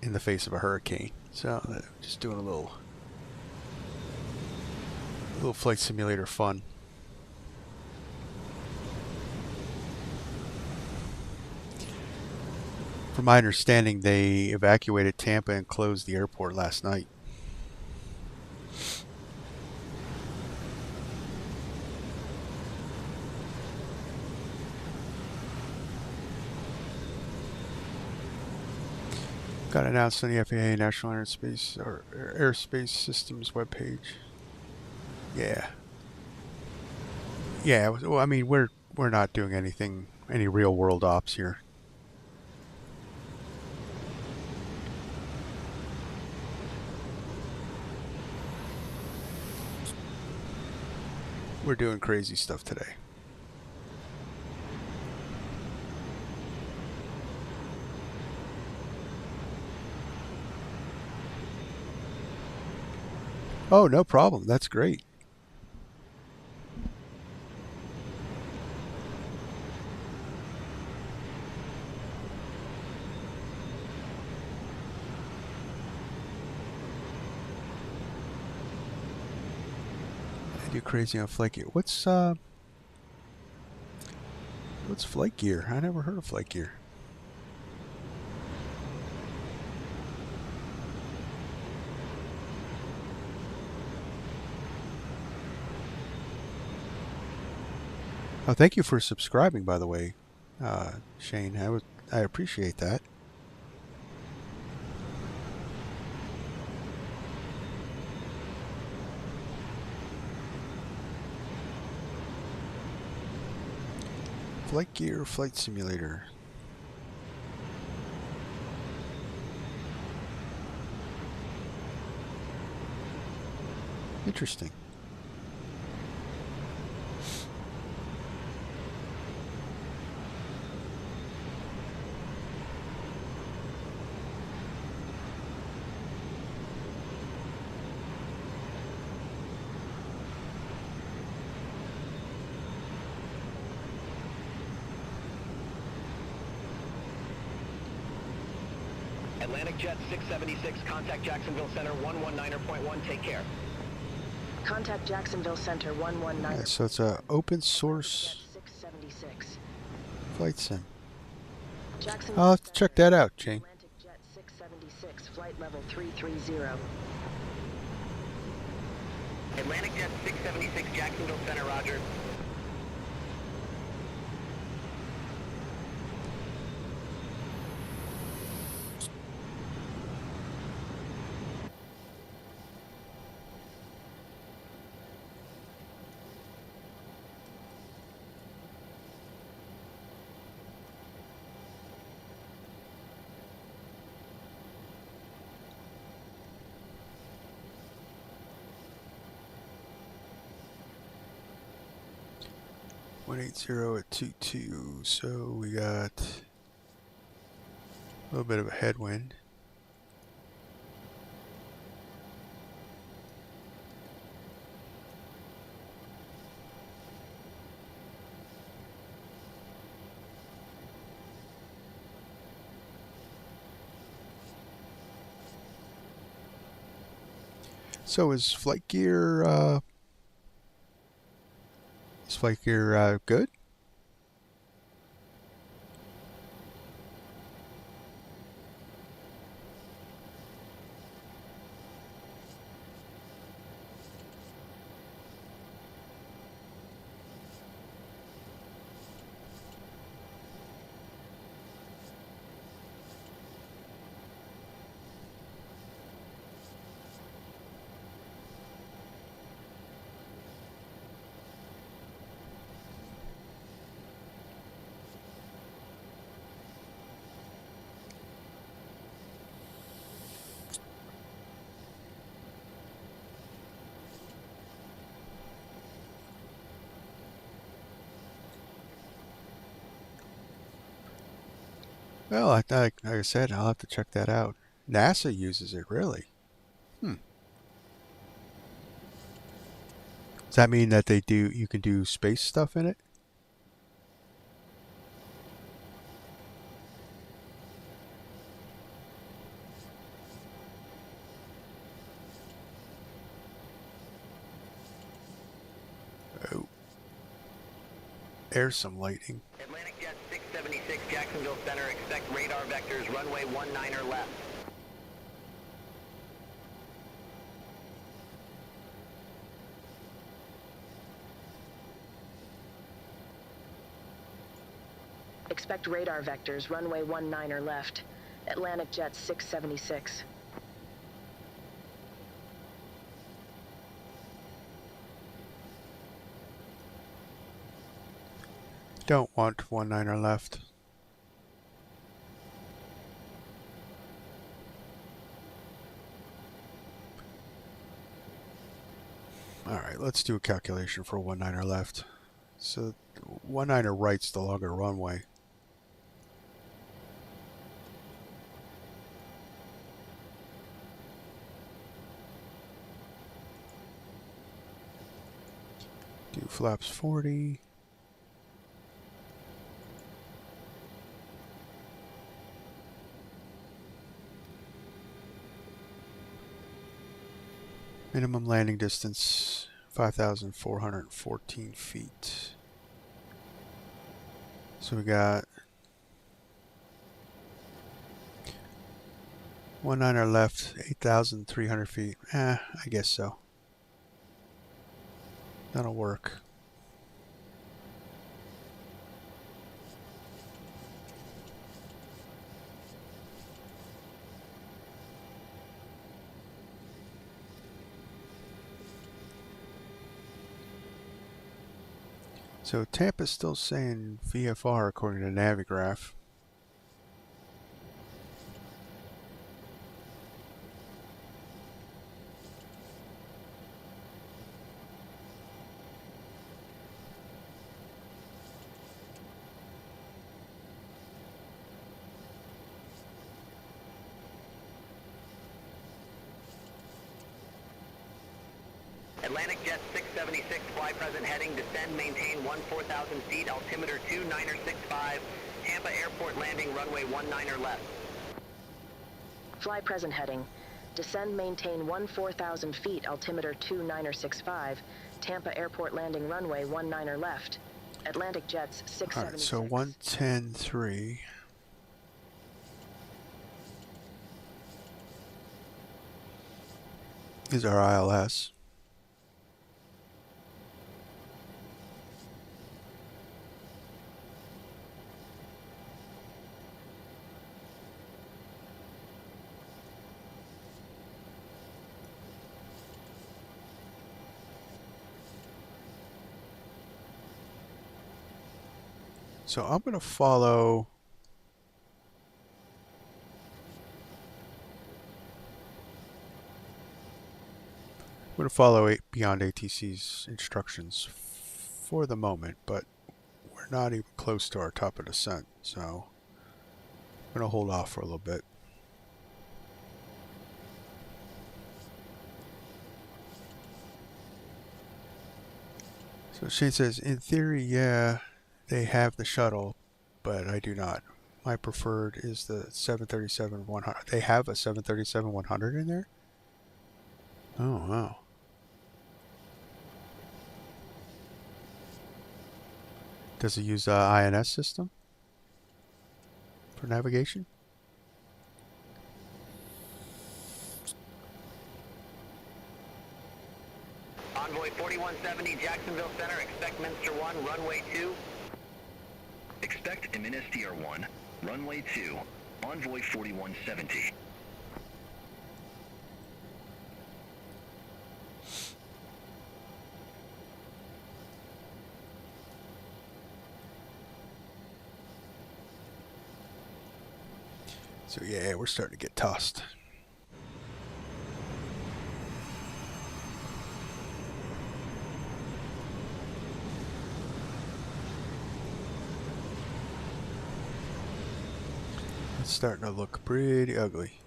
in the face of a hurricane. So just doing a little flight simulator fun. From my understanding, they evacuated Tampa and closed the airport last night. Got announced on the FAA National Airspace Systems webpage. Yeah. Yeah. Well, I mean, we're not doing any real world ops here. We're doing crazy stuff today. Oh, no problem. That's great. I do crazy on flight gear. What's flight gear? I never heard of flight gear. Oh, thank you for subscribing, by the way, Shane. I appreciate that. Flight gear, flight simulator. Interesting. Atlantic Jet 676, contact Jacksonville Center 119.1, take care. Contact Jacksonville Center 119. Yeah, so it's a open source 676. flight sim. Jacksonville I'll have to Center, check that out, Jane. Atlantic Jet 676, flight level 330. Atlantic Jet 676, Jacksonville Center, roger. One 180 at 22. So we got a little bit of a headwind. So is flight gear good? Well, like I said, I'll have to check that out. NASA uses it, really. Does that mean that you can do space stuff in it? Oh. There's some lightning. Atlantic Jet 676, Jacksonville Center, expect radar vectors, runway 19er left. Expect radar vectors, runway 19er left. Atlantic Jet 676. Don't want 19er left. Alright, let's do a calculation for 19er left. So 19er right's the longer runway. Do flaps 40. Minimum landing distance 5,414 feet. So we got 19er left, 8,300 feet. I guess so. That'll work. So Tampa's still saying VFR according to Navigraph. Atlantic Jet 676, fly present heading, descend, maintain 4,000 feet, altimeter 2965, Tampa Airport landing, runway 19er left. Fly present heading. Descend, maintain 14,000 feet, altimeter 2965, Tampa Airport landing runway 19er left. Atlantic Jets 676. Alright, so 110.3. Is our ILS. So I'm going to follow Beyond ATC's instructions for the moment, but we're not even close to our top of descent, so I'm going to hold off for a little bit. So Shane says, in theory, yeah, they have the shuttle, but I do not. My preferred is the 737-100. They have a 737-100 in there? Oh, wow. Does it use the INS system for navigation? Envoy 4170, Jacksonville Center, expect Minster 1, runway 2. Expect MNSTR 1, runway 2, Envoy 4170. So yeah, we're starting to get tossed. It's starting to look pretty ugly.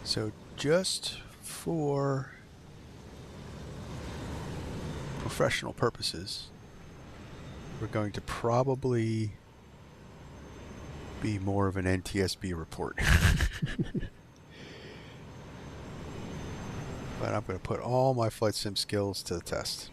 So just for professional purposes, we're going to probably be more of an NTSB report. But I'm going to put all my flight sim skills to the test.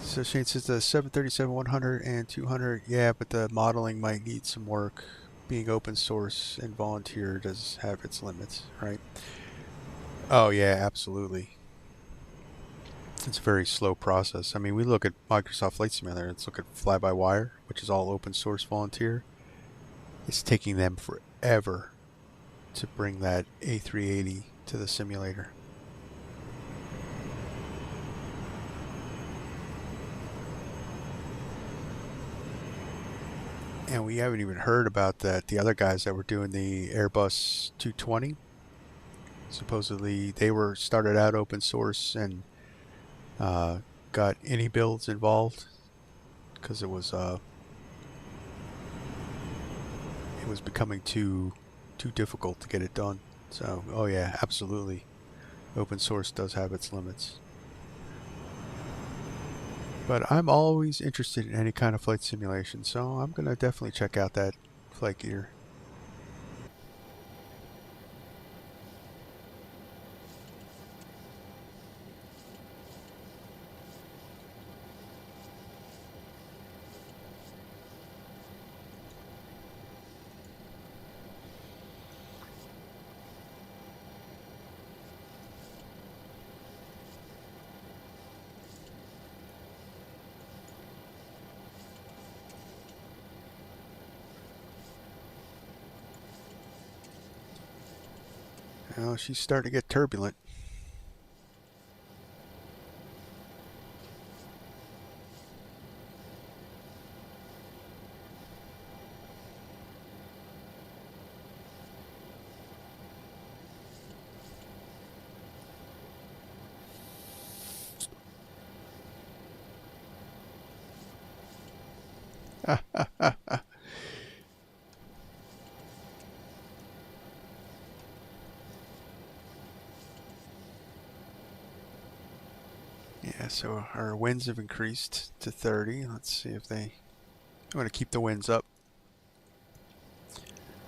So Shane says the 737-100 and 200, yeah, but the modeling might need some work. Being open source and volunteer does have its limits, right? Oh yeah, absolutely. It's a very slow process. I mean, we look at Microsoft Flight Simulator, let's look at Fly-by-Wire, which is all open source volunteer. It's taking them forever to bring that A380 to the simulator. And we haven't even heard about the other guys that were doing the Airbus 220. Supposedly they were started out open source and got any builds involved because it was becoming too difficult to get it done. So oh yeah, absolutely, open source does have its limits. But I'm always interested in any kind of flight simulation, so I'm gonna definitely check out that flight gear. Now she's starting to get turbulent. So our winds have increased to 30. Let's see if they... I'm going to keep the winds up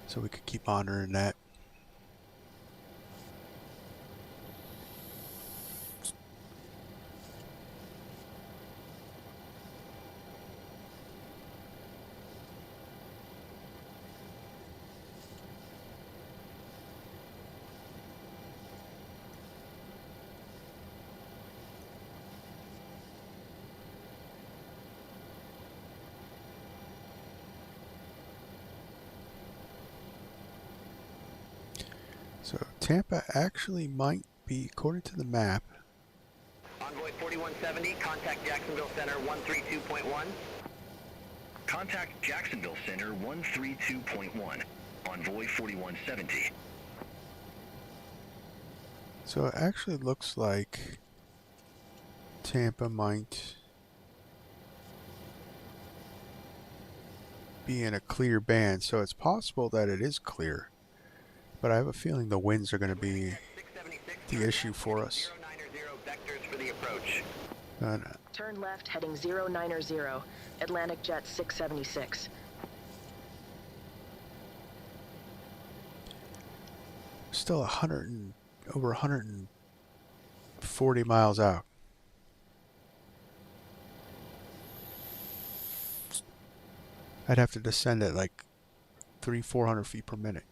so we could keep monitoring that. So Tampa actually might be, according to the map. Envoy 4170, contact Jacksonville Center 132.1. Contact Jacksonville Center 132.1. Envoy 4170. So it actually looks like Tampa might be in a clear band, so it's possible that it is clear. But I have a feeling the winds are going to be the issue for us. Vectors for the approach. Turn left heading 090, Atlantic Jet 676. Still over 140 miles out. I'd have to descend at like 300-400 feet per minute.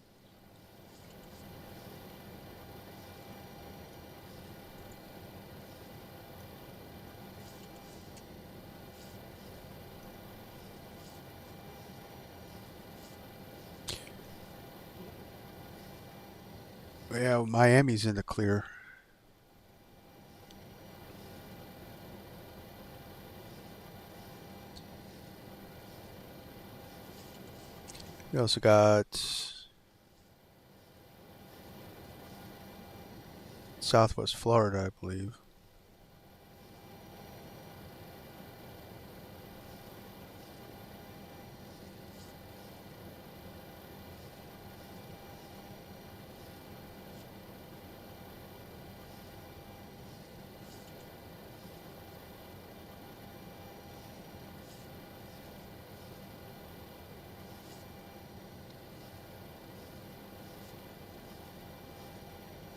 Yeah, Miami's in the clear. We also got Southwest Florida, I believe.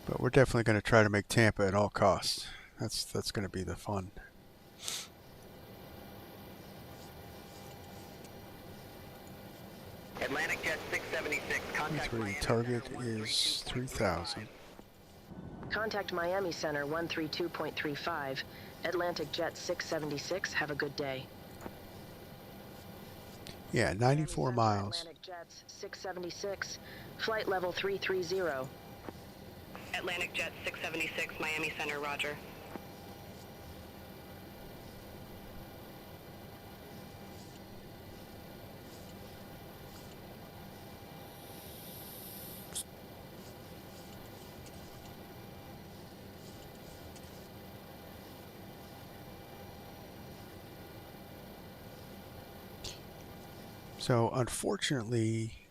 But we're definitely going to try to make Tampa at all costs. That's going to be the fun. Atlantic Jet 676, contact Miami Target Center is 3,000. Contact Miami Center 132.35, Atlantic Jet 676. Have a good day. Yeah, 94 miles. Atlantic Jets 676, flight level 330. Atlantic Jet 676, Miami Center, roger. So unfortunately,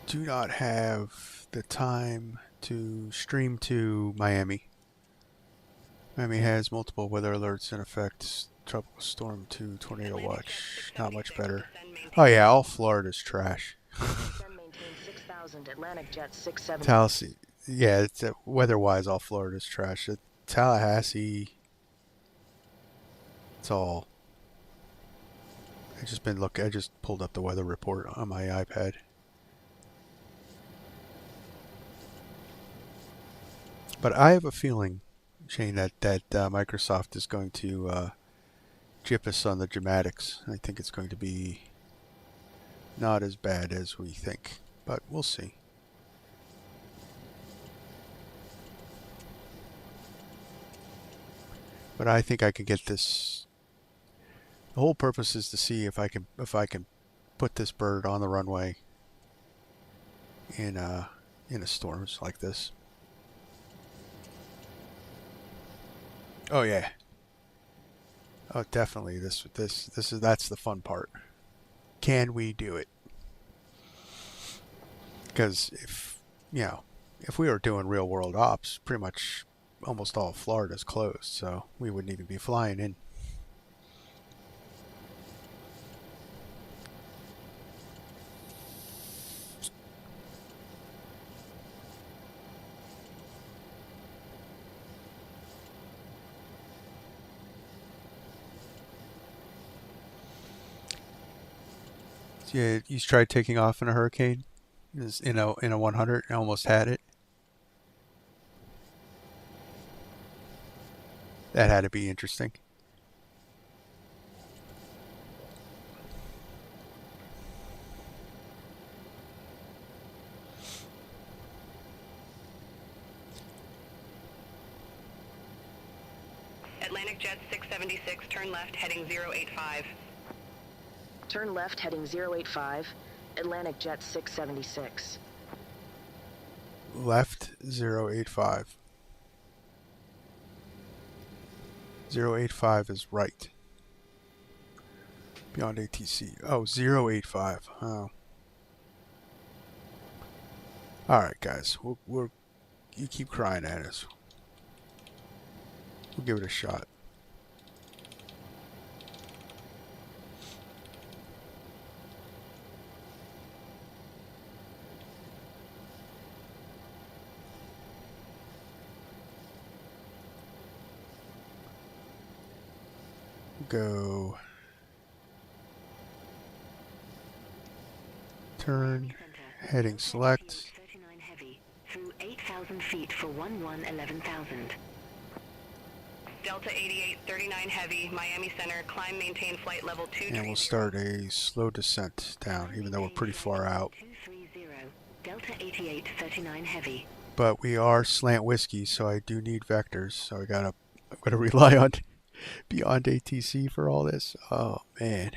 do not have the time to stream to Miami. Miami has multiple weather alerts in effect. Tropical storm 2, tornado watch. Not much better. Oh yeah, all Florida's trash. Tallahassee, yeah, it's weather-wise, all Florida's trash. Tallahassee, it's all. I just pulled up the weather report on my iPad. But I have a feeling, Shane, that Microsoft is going to gyp us on the dramatics. I think it's going to be not as bad as we think, but we'll see. But I think I can get this. The whole purpose is to see if I can put this bird on the runway in a storm like this. Oh yeah. Oh, definitely. That's the fun part. Can we do it? Because if we were doing real world ops, pretty much almost all of Florida's closed, so we wouldn't even be flying in. Yeah, you tried taking off in a hurricane, in a 100, and almost had it. That had to be interesting. Atlantic Jet 676, turn left, heading 085. Turn left heading 085, Atlantic Jet 676. Left 085. 085 is right. Beyond ATC. Oh, 085. Oh. Alright, guys. You keep crying at us. We'll give it a shot. Go. Turn. Heading select. 39 heavy through 8,000 feet for 11,000. Delta 88, 39 heavy, Miami Center, climb, maintain flight level 230. And we'll start a slow descent down, even though we're pretty far out. 230, Delta 88, 39 heavy. But we are slant whiskey, so I do need vectors. So I'm gonna rely on Beyond ATC for all this. Oh man.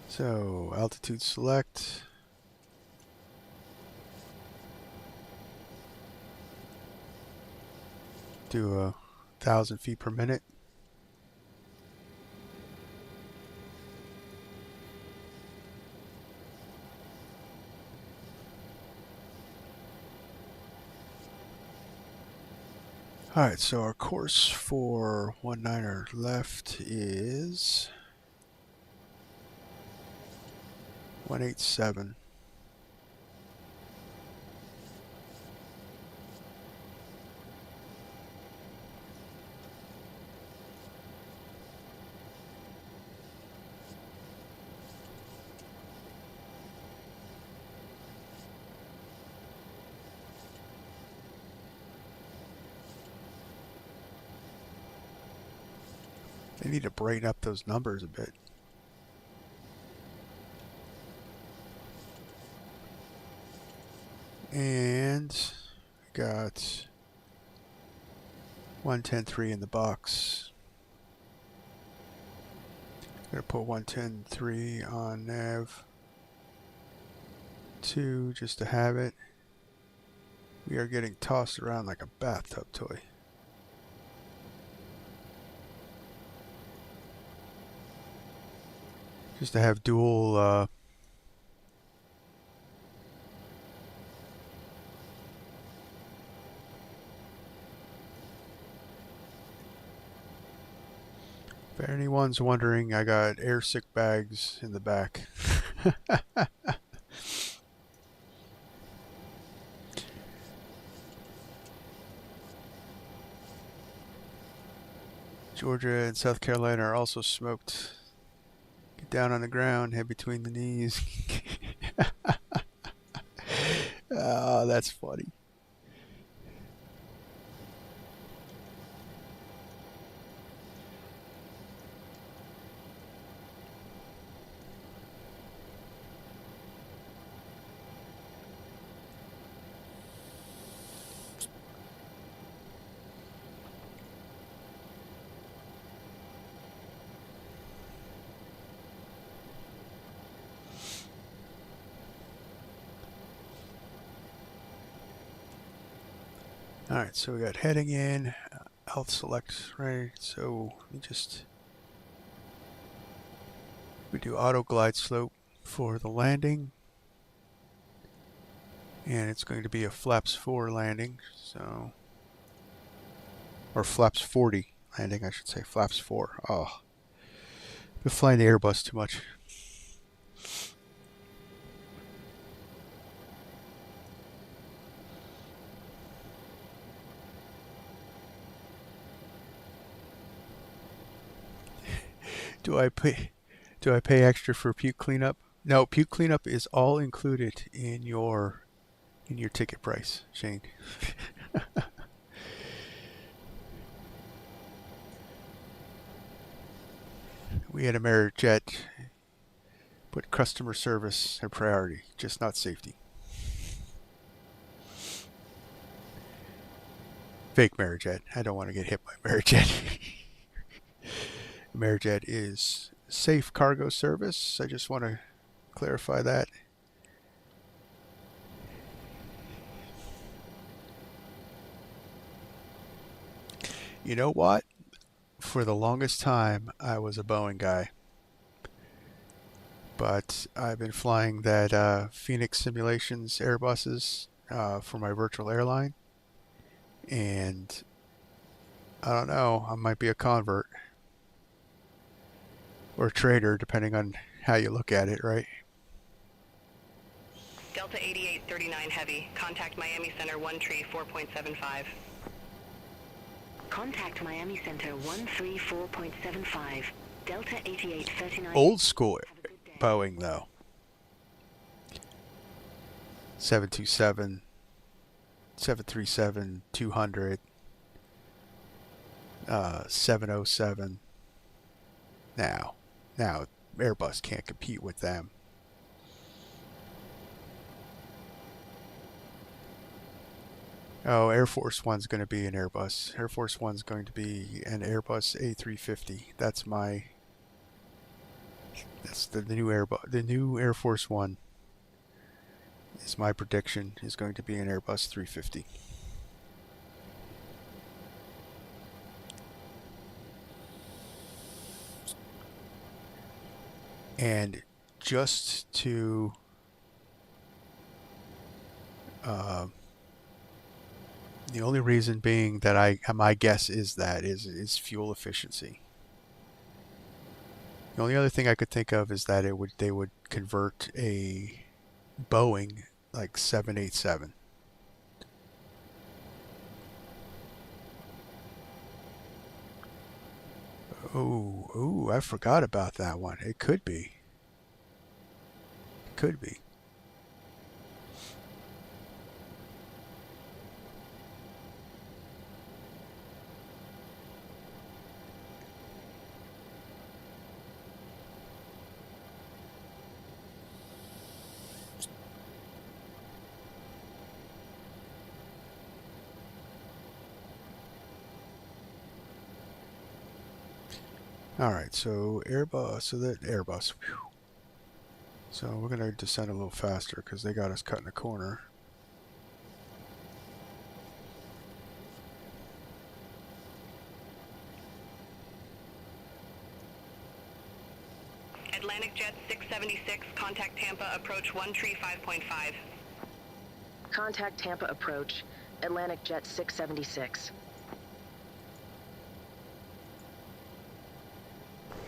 So altitude select. Do 1,000 feet per minute. Alright, so our course for 19er left is 187. They need to brighten up those numbers a bit. And got 110.3 in the box. Gonna put 110.3 on nav 2 just to have it. We are getting tossed around like a bathtub toy. Just to have dual if anyone's wondering, I got air sick bags in the back. Georgia and South Carolina are also smoked. Get down on the ground, head between the knees. Oh, that's funny. Alright, so we got heading in, health select, right? So we do auto glide slope for the landing. And it's going to be a flaps 4 landing, so, or flaps 40 landing, I should say, flaps 4. Oh, been flying the Airbus too much. Do I pay extra for puke cleanup? No, puke cleanup is all included in your ticket price, Shane. We had Amerijet put customer service a priority, just not safety. Fake Amerijet. I don't want to get hit by Amerijet. Amerijet is safe cargo service. I just want to clarify that. You know what? For the longest time, I was a Boeing guy. But I've been flying that Phoenix Simulations Airbuses for my virtual airline. And I don't know, I might be a convert. Or a trader, depending on how you look at it, right? Delta 8839 Heavy. Contact Miami Center 134.75. Contact Miami Center 134.75. Delta 8839. Old school Boeing, though. 727, 737, 200, 707. Now Airbus can't compete with them. Oh, Air Force One's going to be an Airbus. Air Force One's going to be an Airbus A350. That's the new Airbus. The new Air Force One is my prediction is going to be an Airbus 350. And just to the only reason being that my guess is fuel efficiency. The only other thing I could think of is that they would convert a Boeing like 787. Oh, I forgot about that one. It could be. It could be. Alright, so Airbus, whew. So we're going to descend a little faster because they got us cut in a corner. Atlantic Jet 676, contact Tampa, approach 135.5. Contact Tampa approach. Atlantic Jet 676.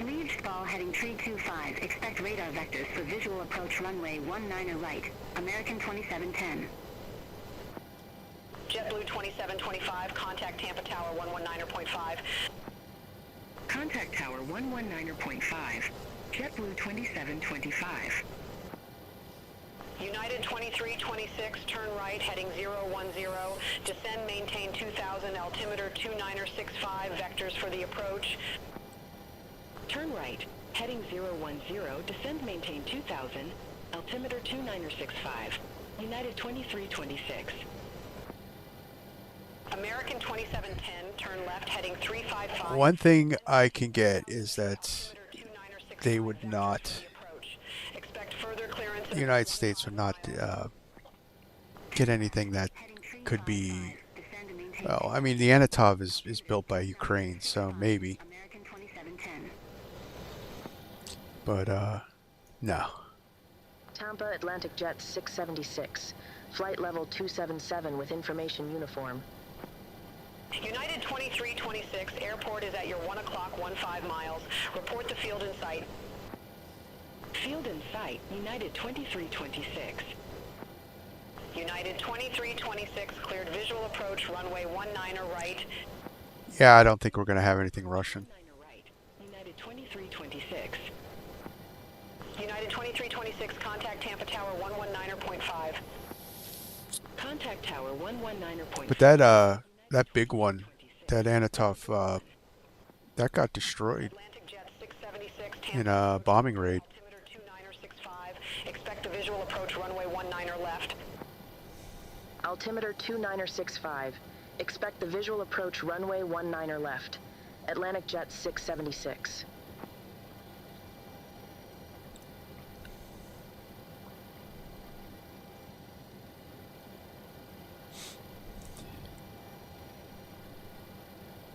Reached ball heading 325. Expect radar vectors for visual approach runway 19 right. American 2710. JetBlue 2725, contact Tampa Tower 119.5. Contact Tower 119.5. JetBlue 2725. United 2326, turn right, heading 010. Descend, maintain 2000, altimeter 2965, vectors for the approach. Turn right, heading 010, descend, maintain 2000, altimeter 2965, United 2326. American 2710, turn left, heading 355. One thing I can get is that they would not, the United States would not get anything that could be, well, I mean, the Anatov is built by Ukraine, so maybe. But, no. Tampa Atlantic Jet 676. Flight level 277 with information uniform. United 2326, airport is at your 1 o'clock, 15 miles. Report the field in sight. Field in sight, United 2326. United 2326, cleared visual approach, runway 19 right. Yeah, I don't think we're going to have anything Russian. Right. United 2326. United 2326, contact Tampa Tower 119.5. Contact Tower 119.5. But that big one, that Anatov, that got destroyed in a bombing raid. Altimeter 2965. Expect a visual approach runway 19 left. Altimeter 2965. Expect the visual approach runway 19 left. Atlantic Jet 676.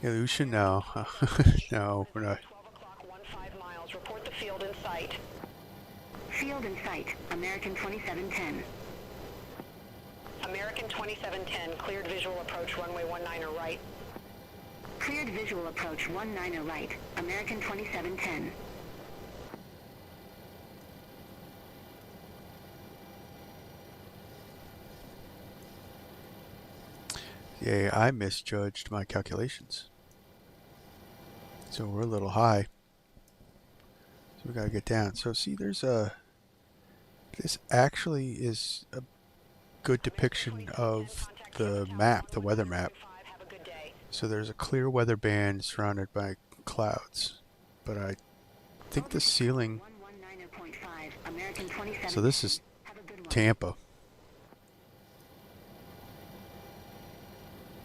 Illusion? No. No, we're not. 12 o'clock, 15 miles. Report the field in sight. Field in sight, American 2710. American 2710, cleared visual approach runway 19 right. Cleared visual approach 19 right, American 2710. Yeah, I misjudged my calculations. So we're a little high. So we gotta get down. So see, there's this actually is a good depiction of the map, the weather map. So there's a clear weather band surrounded by clouds. But I think the ceiling... So this is Tampa.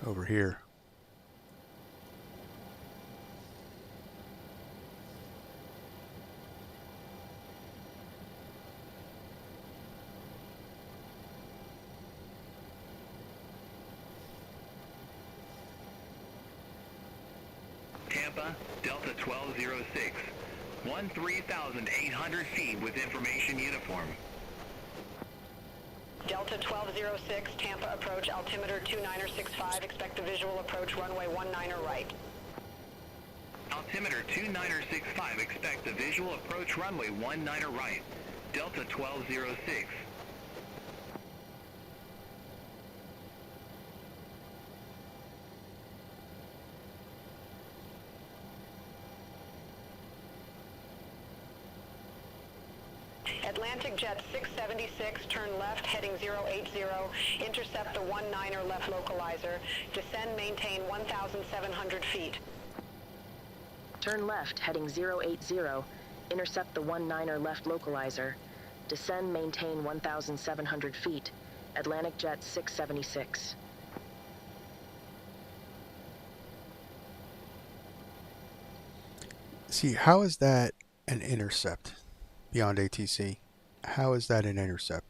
Over here. Tampa, Delta 1206. 13,800 feet with information uniform. Delta 1206, Tampa approach, altimeter 2965. Expect the visual approach runway 19 right. Altimeter 2965, expect the visual approach runway 19 right. Delta 1206. Atlantic Jet 676, turn left, heading 080, intercept the 19 left localizer, descend, maintain 1,700 feet. Turn left, heading 080, intercept the 19 left localizer, descend, maintain 1,700 feet, Atlantic Jet 676. See, how is that an intercept beyond ATC? How is that an intercept?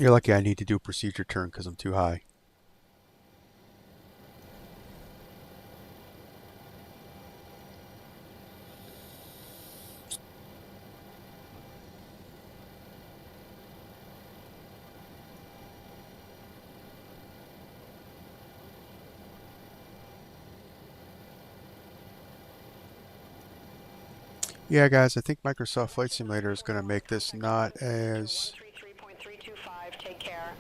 You're lucky I need to do a procedure turn because I'm too high. Yeah, guys, I think Microsoft Flight Simulator is going to make this not as Take care.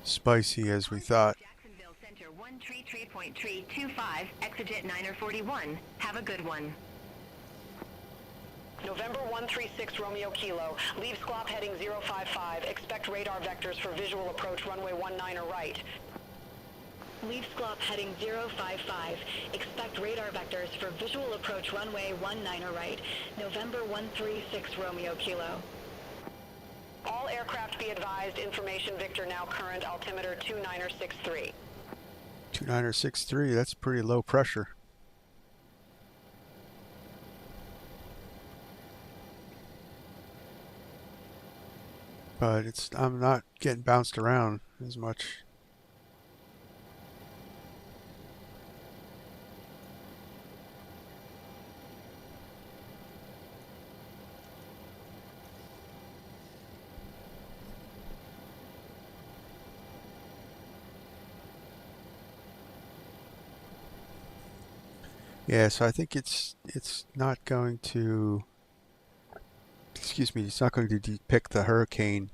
spicy as we thought. Jacksonville Center 133.325, exit 941. Have a good one. November 136 Romeo Kilo, leave SCLOP heading 055. Expect radar vectors for visual approach runway 19 right. Leave SCLOP heading 055. Expect radar vectors for visual approach runway 19 right. November 136 Romeo Kilo. All aircraft be advised, information Victor now current, altimeter 2963. 2963, that's pretty low pressure. But I'm not getting bounced around as much. Yeah, so I think it's not going to, excuse me, it's not going to depict the hurricane.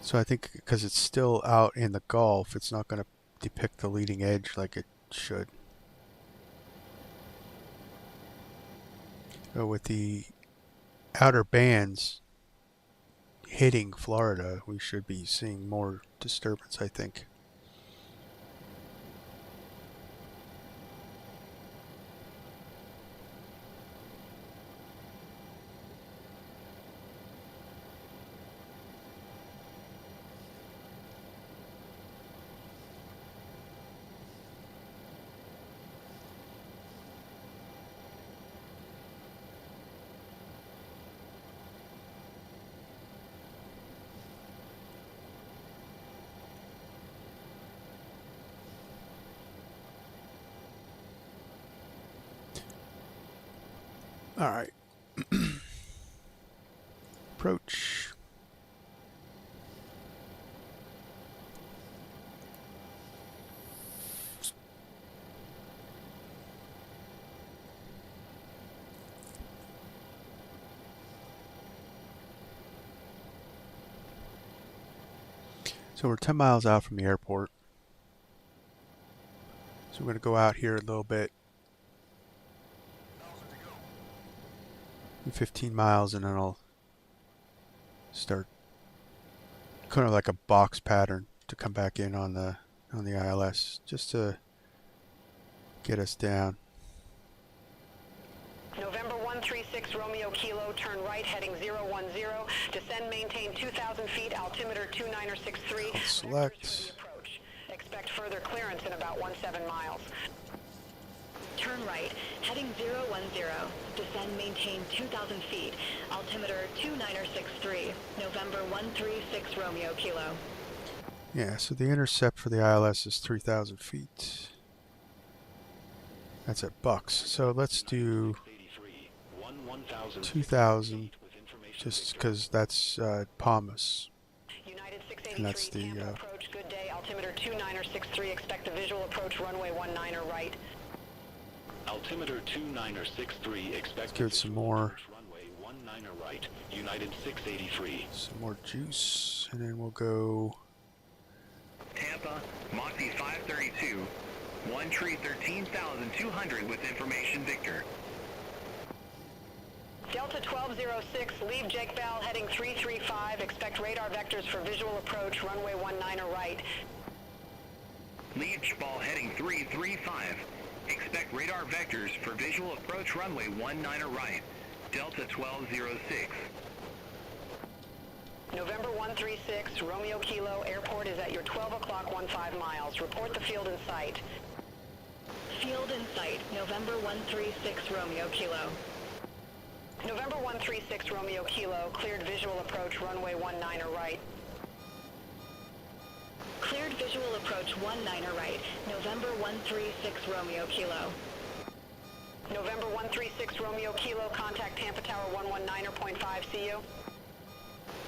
So I think because it's still out in the Gulf, it's not going to depict the leading edge like it should. So with the outer bands hitting Florida, we should be seeing more disturbance, I think. All right. Approach. So we're 10 miles out from the airport. So we're going to go out here a little bit. 15 miles, and then I'll start kind of like a box pattern to come back in on the ILS, just to get us down. November 136 Romeo Kilo, turn right heading 010, descend maintain 2,000 feet, altimeter 2963. I'll select. Expect further clearance in about 17 miles. Turn right, heading 010, descend maintain 2,000 feet, altimeter 2963, November 136 Romeo Kilo. Yeah, so the intercept for the ILS is 3,000 feet. That's at Bucks. So let's do 2,000, just because that's Palmas. And that's the approach, good day, altimeter 2963, expect a visual approach, runway 19er right. Altimeter 2963, expect give it some more. Runway 19er right, United 683. Some more juice, and then we'll go Tampa, Moxie 532, one tree 13,200 with information Victor. Delta 1206, leave Jake Bell heading 335, expect radar vectors for visual approach, runway 19er right. Leave Ball heading 335. Expect radar vectors for visual approach runway 19er right, Delta 1206. November 136, Romeo Kilo, airport is at your 12 o'clock 15 miles. Report the field in sight. Field in sight, November 136 Romeo Kilo. November 136 Romeo Kilo, cleared visual approach, runway 19er right. Cleared visual approach 19er right, November 136 Romeo Kilo. November 136 Romeo Kilo, contact Tampa Tower 119er.5, see you.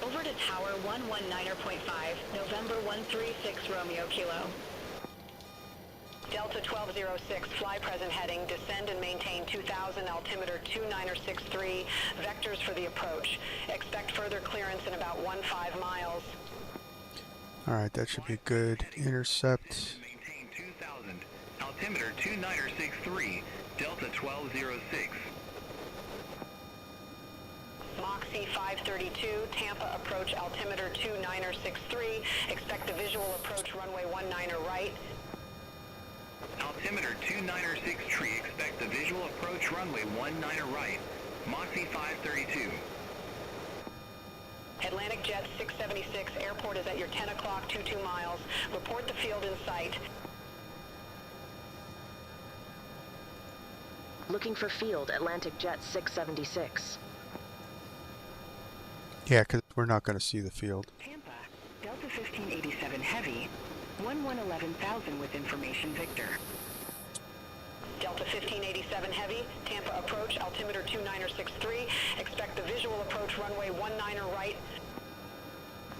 Over to Tower 119er.5, November 136 Romeo Kilo. Delta 1206, fly present heading, descend and maintain 2,000, altimeter 2963, vectors for the approach. Expect further clearance in about 15 miles. Alright, that should be a good intercept. Maintain 2,000, altimeter 2963, Delta 1206. Moxie 532, Tampa approach, altimeter 2963, expect a visual approach, runway 19er right. Altimeter 2963, expect the visual approach runway 19er right, Moxie 532. Atlantic Jet 676, airport is at your 10 o'clock 22 miles. Report the field in sight. Looking for field, Atlantic Jet 676. Yeah, because we're not going to see the field. Tampa, Delta 1587 Heavy, 11,000 with information Victor. Delta 1587 Heavy, Tampa approach, altimeter 2963, expect the visual approach, runway 19er right.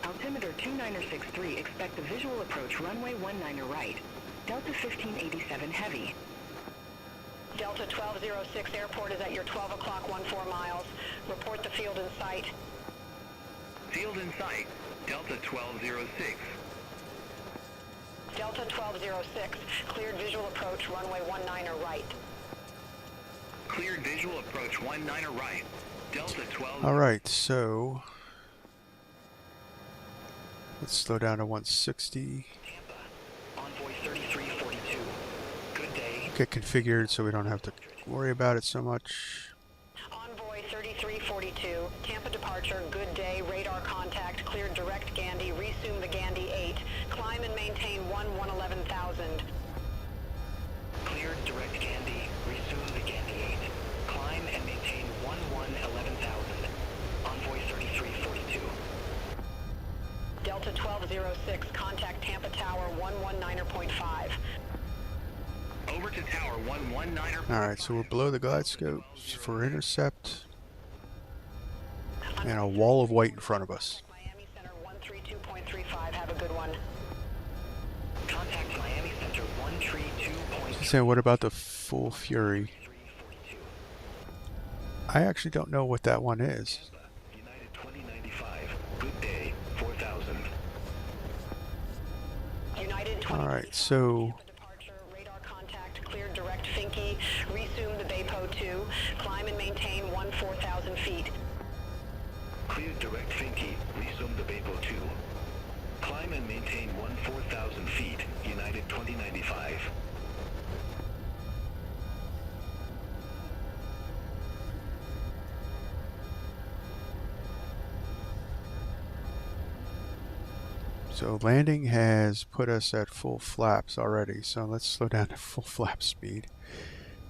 Altimeter 2963, expect a visual approach runway 19 right. Delta 1587 heavy. Delta 1206 airport is at your 12 o'clock 14 miles. Report the field in sight. Field in sight. Delta 1206. Delta 1206, cleared visual approach runway 19 right. Cleared visual approach 19 right. Delta 12. All right, so let's slow down to 160. Tampa, Envoy 3342. Good day. Get configured so we don't have to worry about it so much. Envoy 3342, Tampa departure, good day, radar contact, cleared direct Gandy, resume the Gandy 8, climb and maintain 111,000. Cleared direct Gandy, resume the Gandy 8. Climb and maintain 11,000. Envoy 3342. Delta 1206, contact Tampa Tower 119.5. Over to tower 119. Alright, so we're below the glide scope for intercept. And a wall of white in front of us. Miami Center 132.35, have a good one. Contact Miami Center 132.3. So what about the Full Fury? I actually don't know what that one is. United 2095. Good day. 4,000. United 20. Alright, so Departure, radar contact, cleared direct Finke, resume the Baypo 2, climb and maintain 14,000 feet. Cleared direct Finke. Resume the Baypo 2. Climb and maintain 14,000 feet. United 2095. So landing has put us at full flaps already, so let's slow down to full flap speed.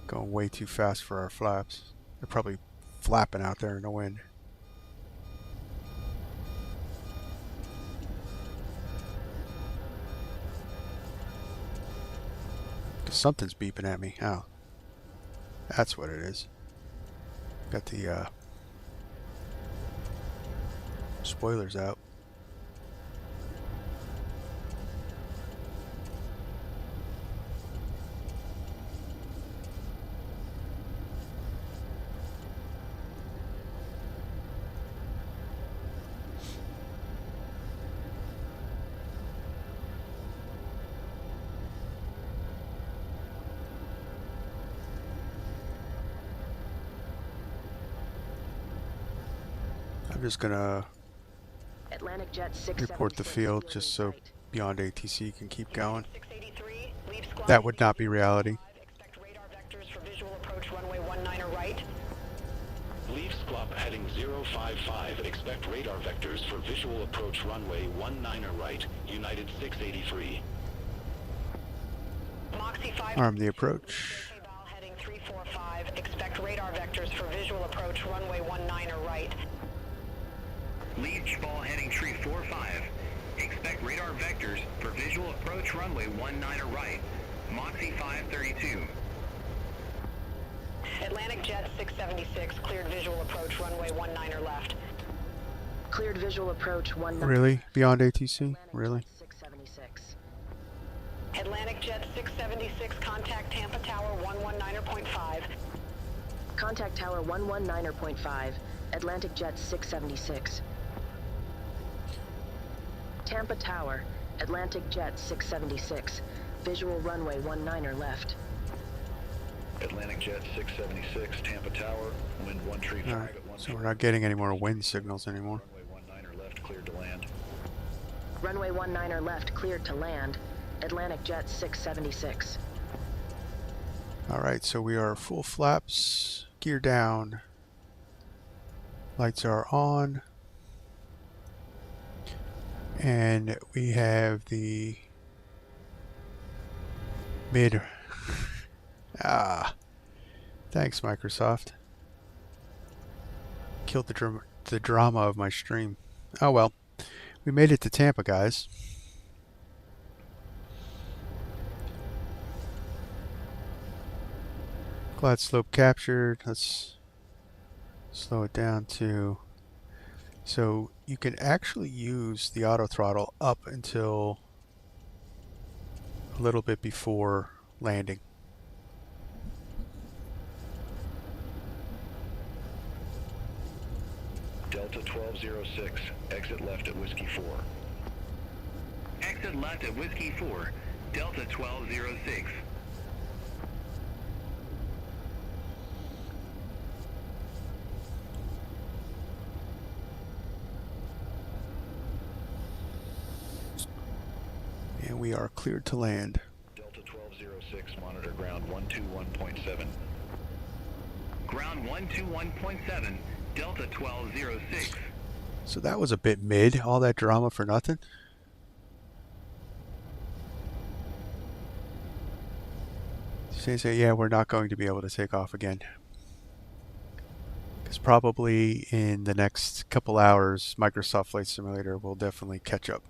Going way too fast for our flaps. They're probably flapping out there in the wind. Something's beeping at me. Oh, that's what it is. Got the spoilers out. I'm just gonna Atlantic Jet report the 676, field field just in so sight. Beyond ATC can keep going. 683, leave squad That would not be reality. expect radar vectors for visual approach runway 19 right. Leave Squawk heading 055. Expect radar vectors for visual approach runway 19 right. United 683. Moxie 5 Arm the approach. Val heading 345, expect radar vectors for visual approach runway 19 right. Lead ball heading 345. Expect radar vectors for visual approach runway 19 right. Moxie 532. Atlantic Jet 676, cleared visual approach runway 19 left. Cleared visual approach 19. Really? Beyond ATC? Atlantic Really? Jet 676. Atlantic Jet 676, contact Tampa Tower 119.5. Contact Tower 119.5. Atlantic Jet 676. Tampa Tower, Atlantic Jet 676. Visual runway 19 left. Atlantic Jet 676, Tampa Tower, wind 135 Alright, at 1. so we're not getting any more wind signals anymore. Runway 19 left, cleared to land. Runway 19 left, cleared to land. Atlantic Jet 676. Alright, so we are full flaps, gear down, lights are on, and we have the mid. Thanks Microsoft. Killed the drama of my stream. Oh well, we made it to Tampa, guys. Glide slope captured. Let's slow it down to, so you can actually use the auto throttle up until a little bit before landing. Delta 1206, exit left at Whiskey 4. Exit left at Whiskey 4, Delta 1206. And we are cleared to land. Delta 1206, monitor ground 121.7. Ground 121.7, Delta 1206. So that was a bit mid, all that drama for nothing. Say, yeah, we're not going to be able to take off again. Because probably in the next couple hours, Microsoft Flight Simulator will definitely catch up.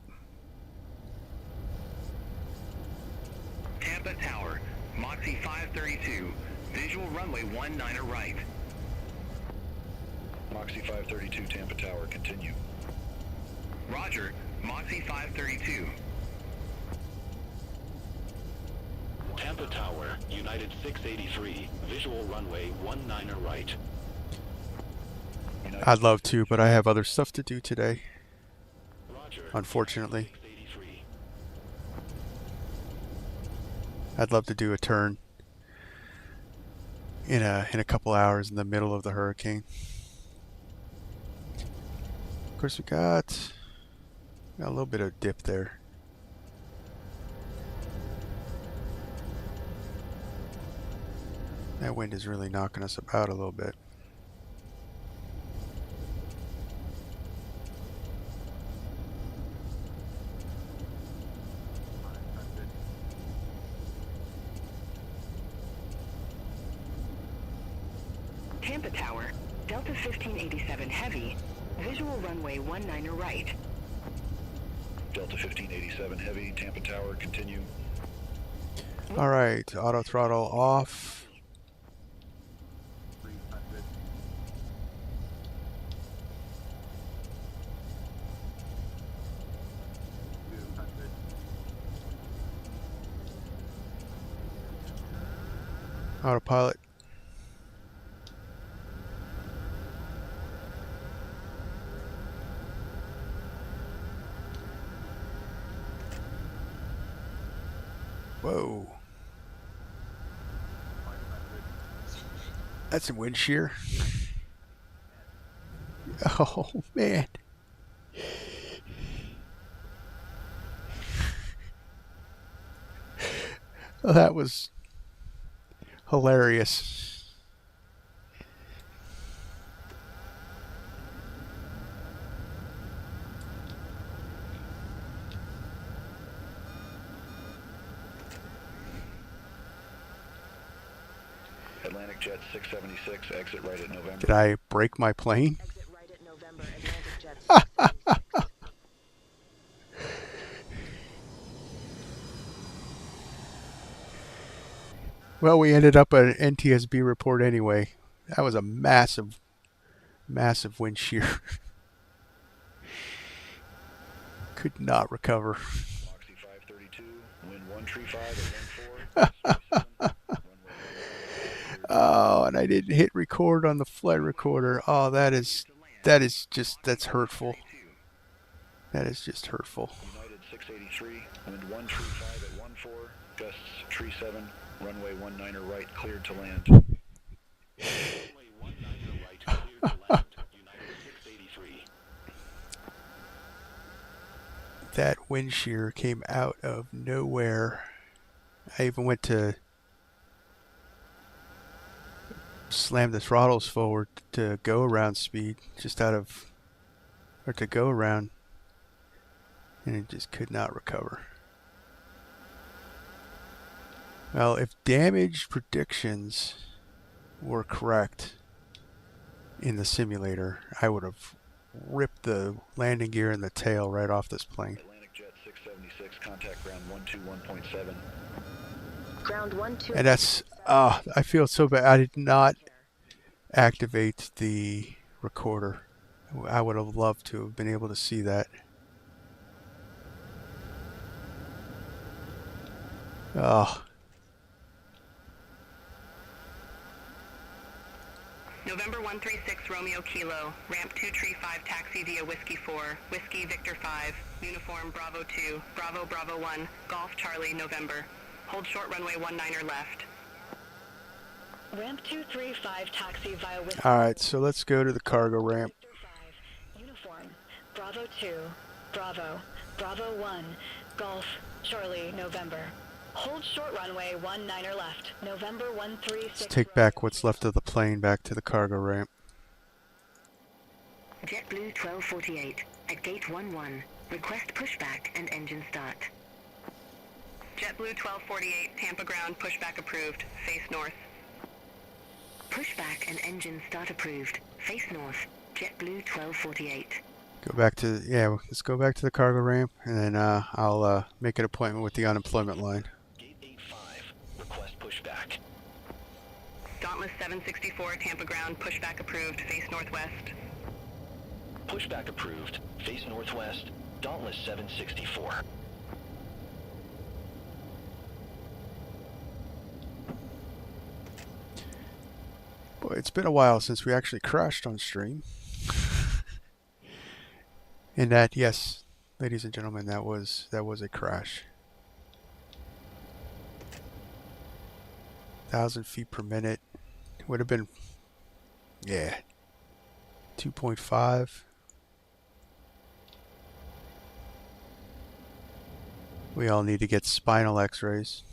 Tampa Tower, Moxie 532, visual runway 19 right. Moxie 532, Tampa Tower, continue. Roger, Moxie 532. Tampa Tower, United 683, visual runway 19 right. I'd love to, but I have other stuff to do today. Roger, Unfortunately. 683. I'd love to do a turn in a couple hours in the middle of the hurricane. Of course, we got a little bit of dip there. That wind is really knocking us about a little bit. Tampa Tower, Delta 1587 Heavy, visual runway 19 right. Delta 1587 Heavy, Tampa Tower, continue. Alright, auto throttle off. Autopilot. Whoa. That's some wind shear. Oh, man. Oh, that was hilarious. Atlantic Jet 676, exit right at November. Did I break my plane? Exit right at November, Atlantic Jet 676. Well, we ended up at an NTSB report anyway. That was a massive, massive wind shear. Could not recover. Moxie 532, wind 135 at 14. Oh, and I didn't hit record on the flight recorder. Oh, that's hurtful. That is just hurtful. United 683, wind 135 at 14, gusts 37, runway 19 right, cleared to land. Runway 19 right, cleared to land. United 683. That wind shear came out of nowhere. I even went to slam the throttles forward to go around speed, to go around, and it just could not recover. Well, if damage predictions were correct in the simulator, I would have ripped the landing gear and the tail right off this plane. Atlantic Jet 676, contact ground 121.7. Ground 12. And that's, I feel so bad. I did not activate the recorder. I would have loved to have been able to see that. Oh. November 136 Romeo Kilo, ramp 2 tree 5 taxi via Whiskey 4, Whiskey Victor 5, uniform Bravo 2, Bravo Bravo 1, Golf Charlie November. Hold short runway 19er left. Ramp 235 taxi via Whiskey. Alright, so let's go to the cargo ramp. Victor 5, uniform Bravo 2, Bravo, Bravo 1, Golf Charlie November. Hold short runway 19er left, November 136. Let's take back what's left of the plane back to the cargo ramp. JetBlue 1248, at gate 11, request pushback and engine start. JetBlue 1248, Tampa ground, pushback approved, face north. Pushback and engine start approved, face north, JetBlue 1248. Go back to, yeah, let's go back to the cargo ramp, and then I'll make an appointment with the unemployment line. Gate 85, request pushback. Dauntless 764, Tampa ground, pushback approved, face northwest. Pushback approved, face northwest, Dauntless 764. Boy, it's been a while since we actually crashed on stream. And that, yes, ladies and gentlemen, that was a crash. 1,000 feet per minute. Would have been, yeah, 2.5. We all need to get spinal x-rays.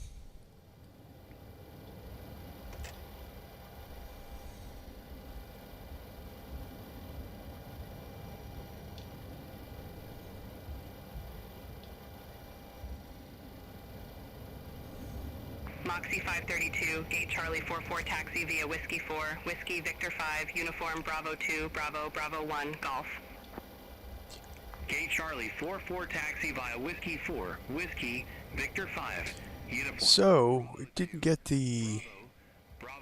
Moxie 532, gate Charlie 44 taxi via Whiskey 4, Whiskey Victor 5, uniform Bravo 2, Bravo Bravo 1, Golf. Gate Charlie 44 taxi via Whiskey 4, Whiskey Victor 5, uniform. So, it didn't get the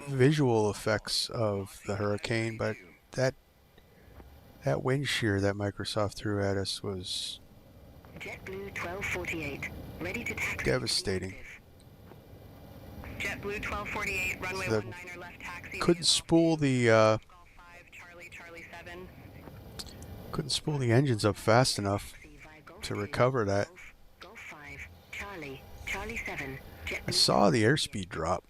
visual effects of the hurricane, but that wind shear that Microsoft threw at us was JetBlue 1248, ready to taxi. devastating. JetBlue 1248, runway The- 19er left taxi. Couldn't spool the Golf 5, Charlie 7. couldn't spool the engines up fast enough to recover that. Golf 5, Charlie 7, I JetBlue. saw the airspeed drop.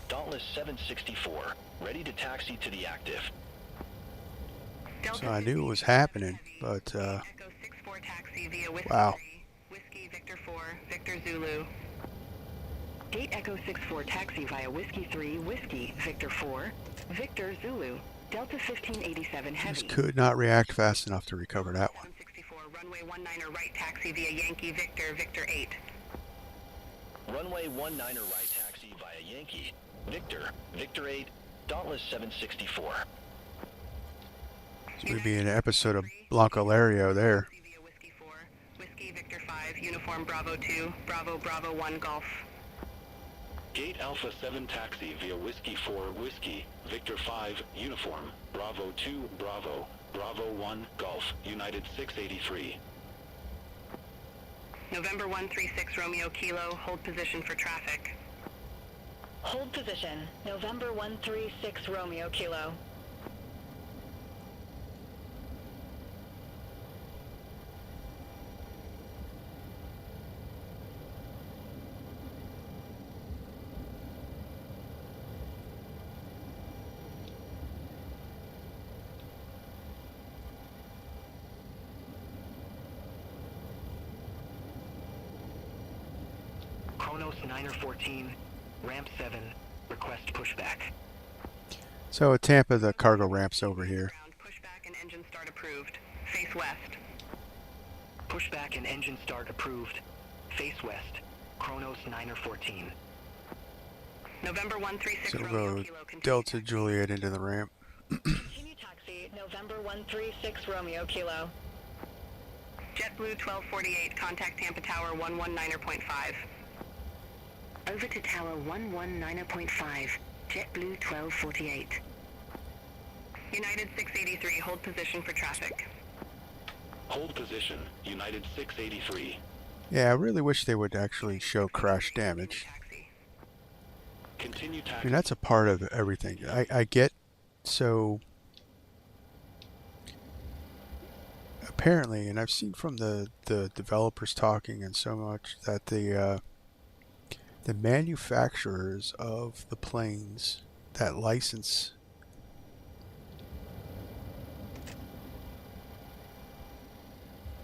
Dauntless 764, ready to taxi to the active. So I knew it was happening, but Echo 64 taxi via Whiskey wow. 3, Whiskey Victor 4, Victor Zulu. Gate Echo 64 taxi via Whiskey 3, Whiskey Victor 4, Victor Zulu, Delta 1587 heavy. Just could not react fast enough to recover that one. 764, runway 19er right taxi via Yankee Victor, Victor 8. Runway 19er right taxi via Yankee, Victor, Victor 8, Dauntless 764. This would be an episode of Blanco Lario there. Via Whiskey 4, Whiskey Victor 5, uniform Bravo 2, Bravo Bravo 1, Golf. Gate Alpha 7 taxi via Whiskey 4, Whiskey, Victor 5, uniform, Bravo 2, Bravo, Bravo 1, Golf, United 683. November 136 Romeo Kilo, hold position for traffic. Hold position, November 136 Romeo Kilo. Kronos 9er 14, ramp 7, request pushback. So at Tampa, the cargo ramp's over here. Pushback and engine start approved. Face west. Pushback and engine start approved. Face west. Kronos 9er 14. November 136 So we'll Romeo go Kilo, continue Delta taxi. Juliet into the ramp. Continue taxi, November 136 Romeo Kilo. JetBlue 1248, contact Tampa Tower 119.5. Over to Tower 119.5, JetBlue 1248. United 683, hold position for traffic. Hold position, United 683. Yeah, I really wish they would actually show crash damage. Continue taxi. I mean, that's a part of everything. I get, so apparently, and I've seen from the developers talking and so much, that the manufacturers of the planes that license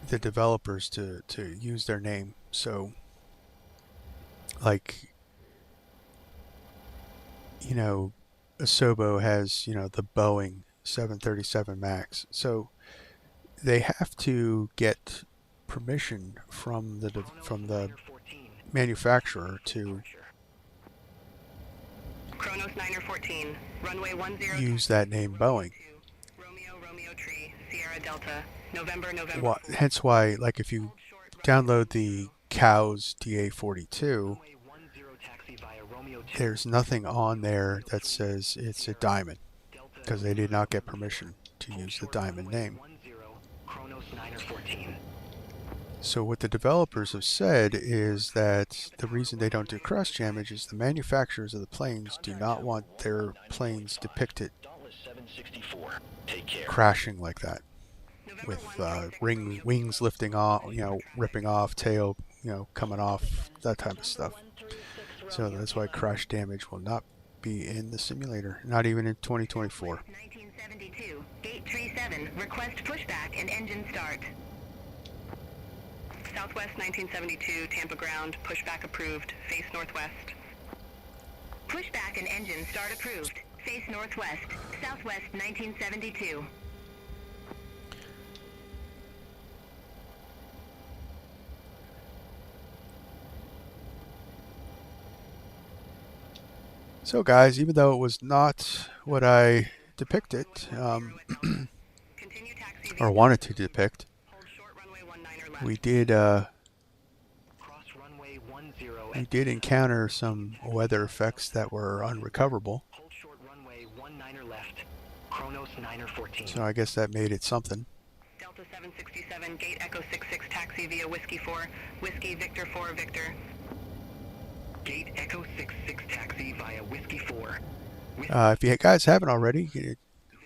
the developers to use their name. So, like, you know, Asobo has, you know, the Boeing 737 MAX. So they have to get permission from the manufacturer to Kronos 914, runway 10. use that name Boeing. Romeo Tree, Sierra Delta, November. Hence why, like, if you download the COWS DA42, there's nothing on there that says it's a Diamond, because they did not get permission to use the Diamond name. So what the developers have said is that the reason they don't do crash damage is the manufacturers of the planes do not want their planes depicted crashing like that, with wings lifting off, you know, ripping off, tail, you know, coming off, that type of stuff. So that's why crash damage will not be in the simulator, not even in 2024. 1972, gate 37, request pushback and engine start. Southwest 1972, Tampa ground, pushback approved, face northwest. Pushback and engine start approved. Face northwest, Southwest 1972. So guys, even though it was not what I depicted, or wanted to depict, we did encounter some weather effects that were unrecoverable. So I guess that made it something. Delta 767, gate Echo 66, taxi via Whiskey 4, Whiskey Victor 4, Victor. Gate Echo 66 taxi via Whiskey 4. If you guys haven't already, you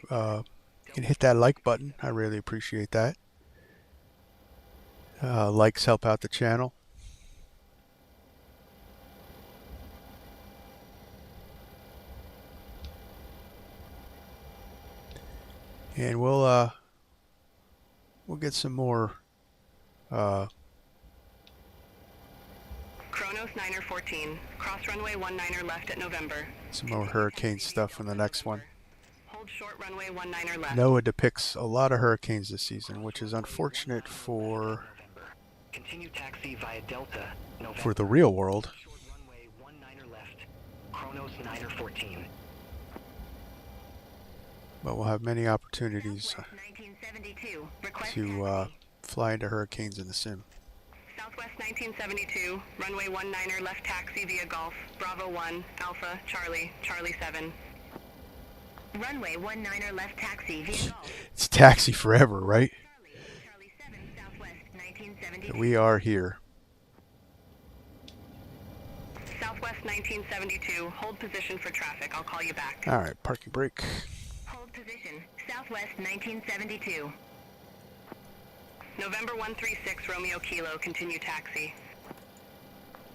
can hit that like button. I really appreciate that. Likes help out the channel. And we'll get some more Kronos 914, cross runway 19 left at November. some more hurricane stuff in the next one. Hold short runway 19 left. NOAA depicts a lot of hurricanes this season, which is unfortunate for Continue taxi via Delta, November. for the real world. Short runway 19 left. Kronos 914. But we'll have many opportunities 1972, request to fly into hurricanes in the sim. Southwest 1972, runway 19 left taxi via Gulf, Bravo 1, Alpha, Charlie, Charlie 7. runway 19 left taxi via Gulf. It's taxi forever, right? Charlie 7, Southwest 1972. We are here. Southwest 1972, hold position for traffic. I'll call you back. All right, parking brake. Hold position, Southwest 1972. November 136, Romeo Kilo, continue taxi.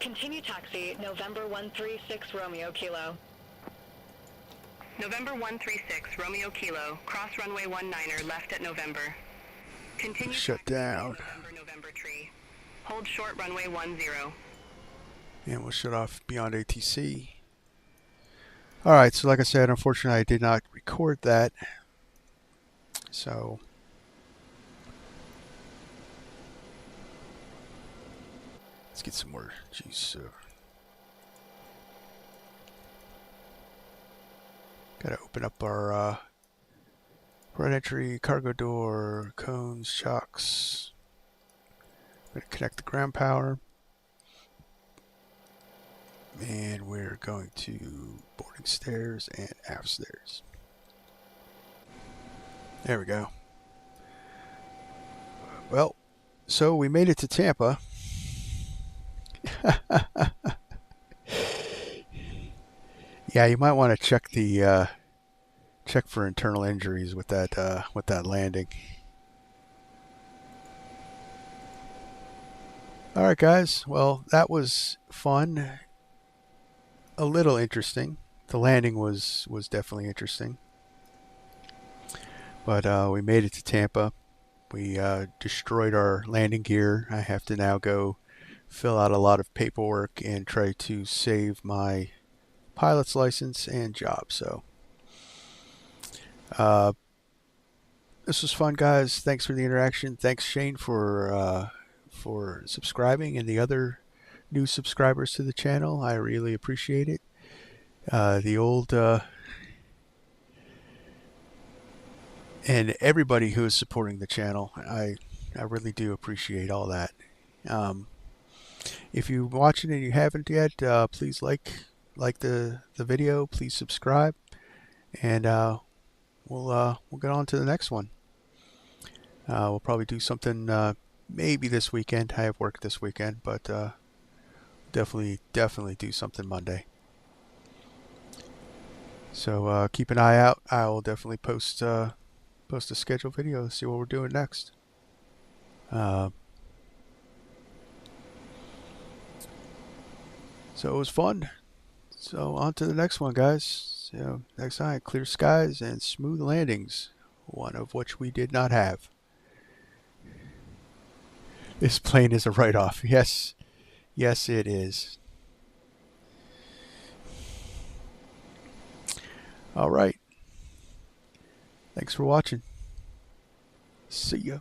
Continue taxi, November 136 Romeo Kilo. November 136, Romeo Kilo, cross runway 19 left at November. Continue Shut taxi down. November tree. Hold short runway 10. And we'll shut off beyond ATC. Alright, so like I said, unfortunately I did not record that. So let's get some more juice. Gotta open up our right entry, cargo door, cones, chocks. I'm gonna connect the ground power. And we're going to boarding stairs and aft stairs. There we go. Well, so we made it to Tampa. Yeah, you might want to check the check for internal injuries with that landing. All right, guys. Well, that was fun. A little interesting. The landing was definitely interesting. But we made it to Tampa. We destroyed our landing gear. I have to now go fill out a lot of paperwork and try to save my pilot's license and job. So this was fun, guys. Thanks for the interaction. Thanks, Shane, for subscribing, and the other new subscribers to the channel. I really appreciate it. The old and everybody who is supporting the channel, I really do appreciate all that. If you're watching and you haven't yet, please like the video. Please subscribe, and we'll get on to the next one. We'll probably do something maybe this weekend. I have work this weekend, but definitely do something Monday. So keep an eye out. I will definitely post a scheduled video to see what we're doing next. So it was fun. So on to the next one, guys. So next time, clear skies and smooth landings, one of which we did not have. This plane is a write-off. Yes, yes it is. All right. Thanks for watching. See ya.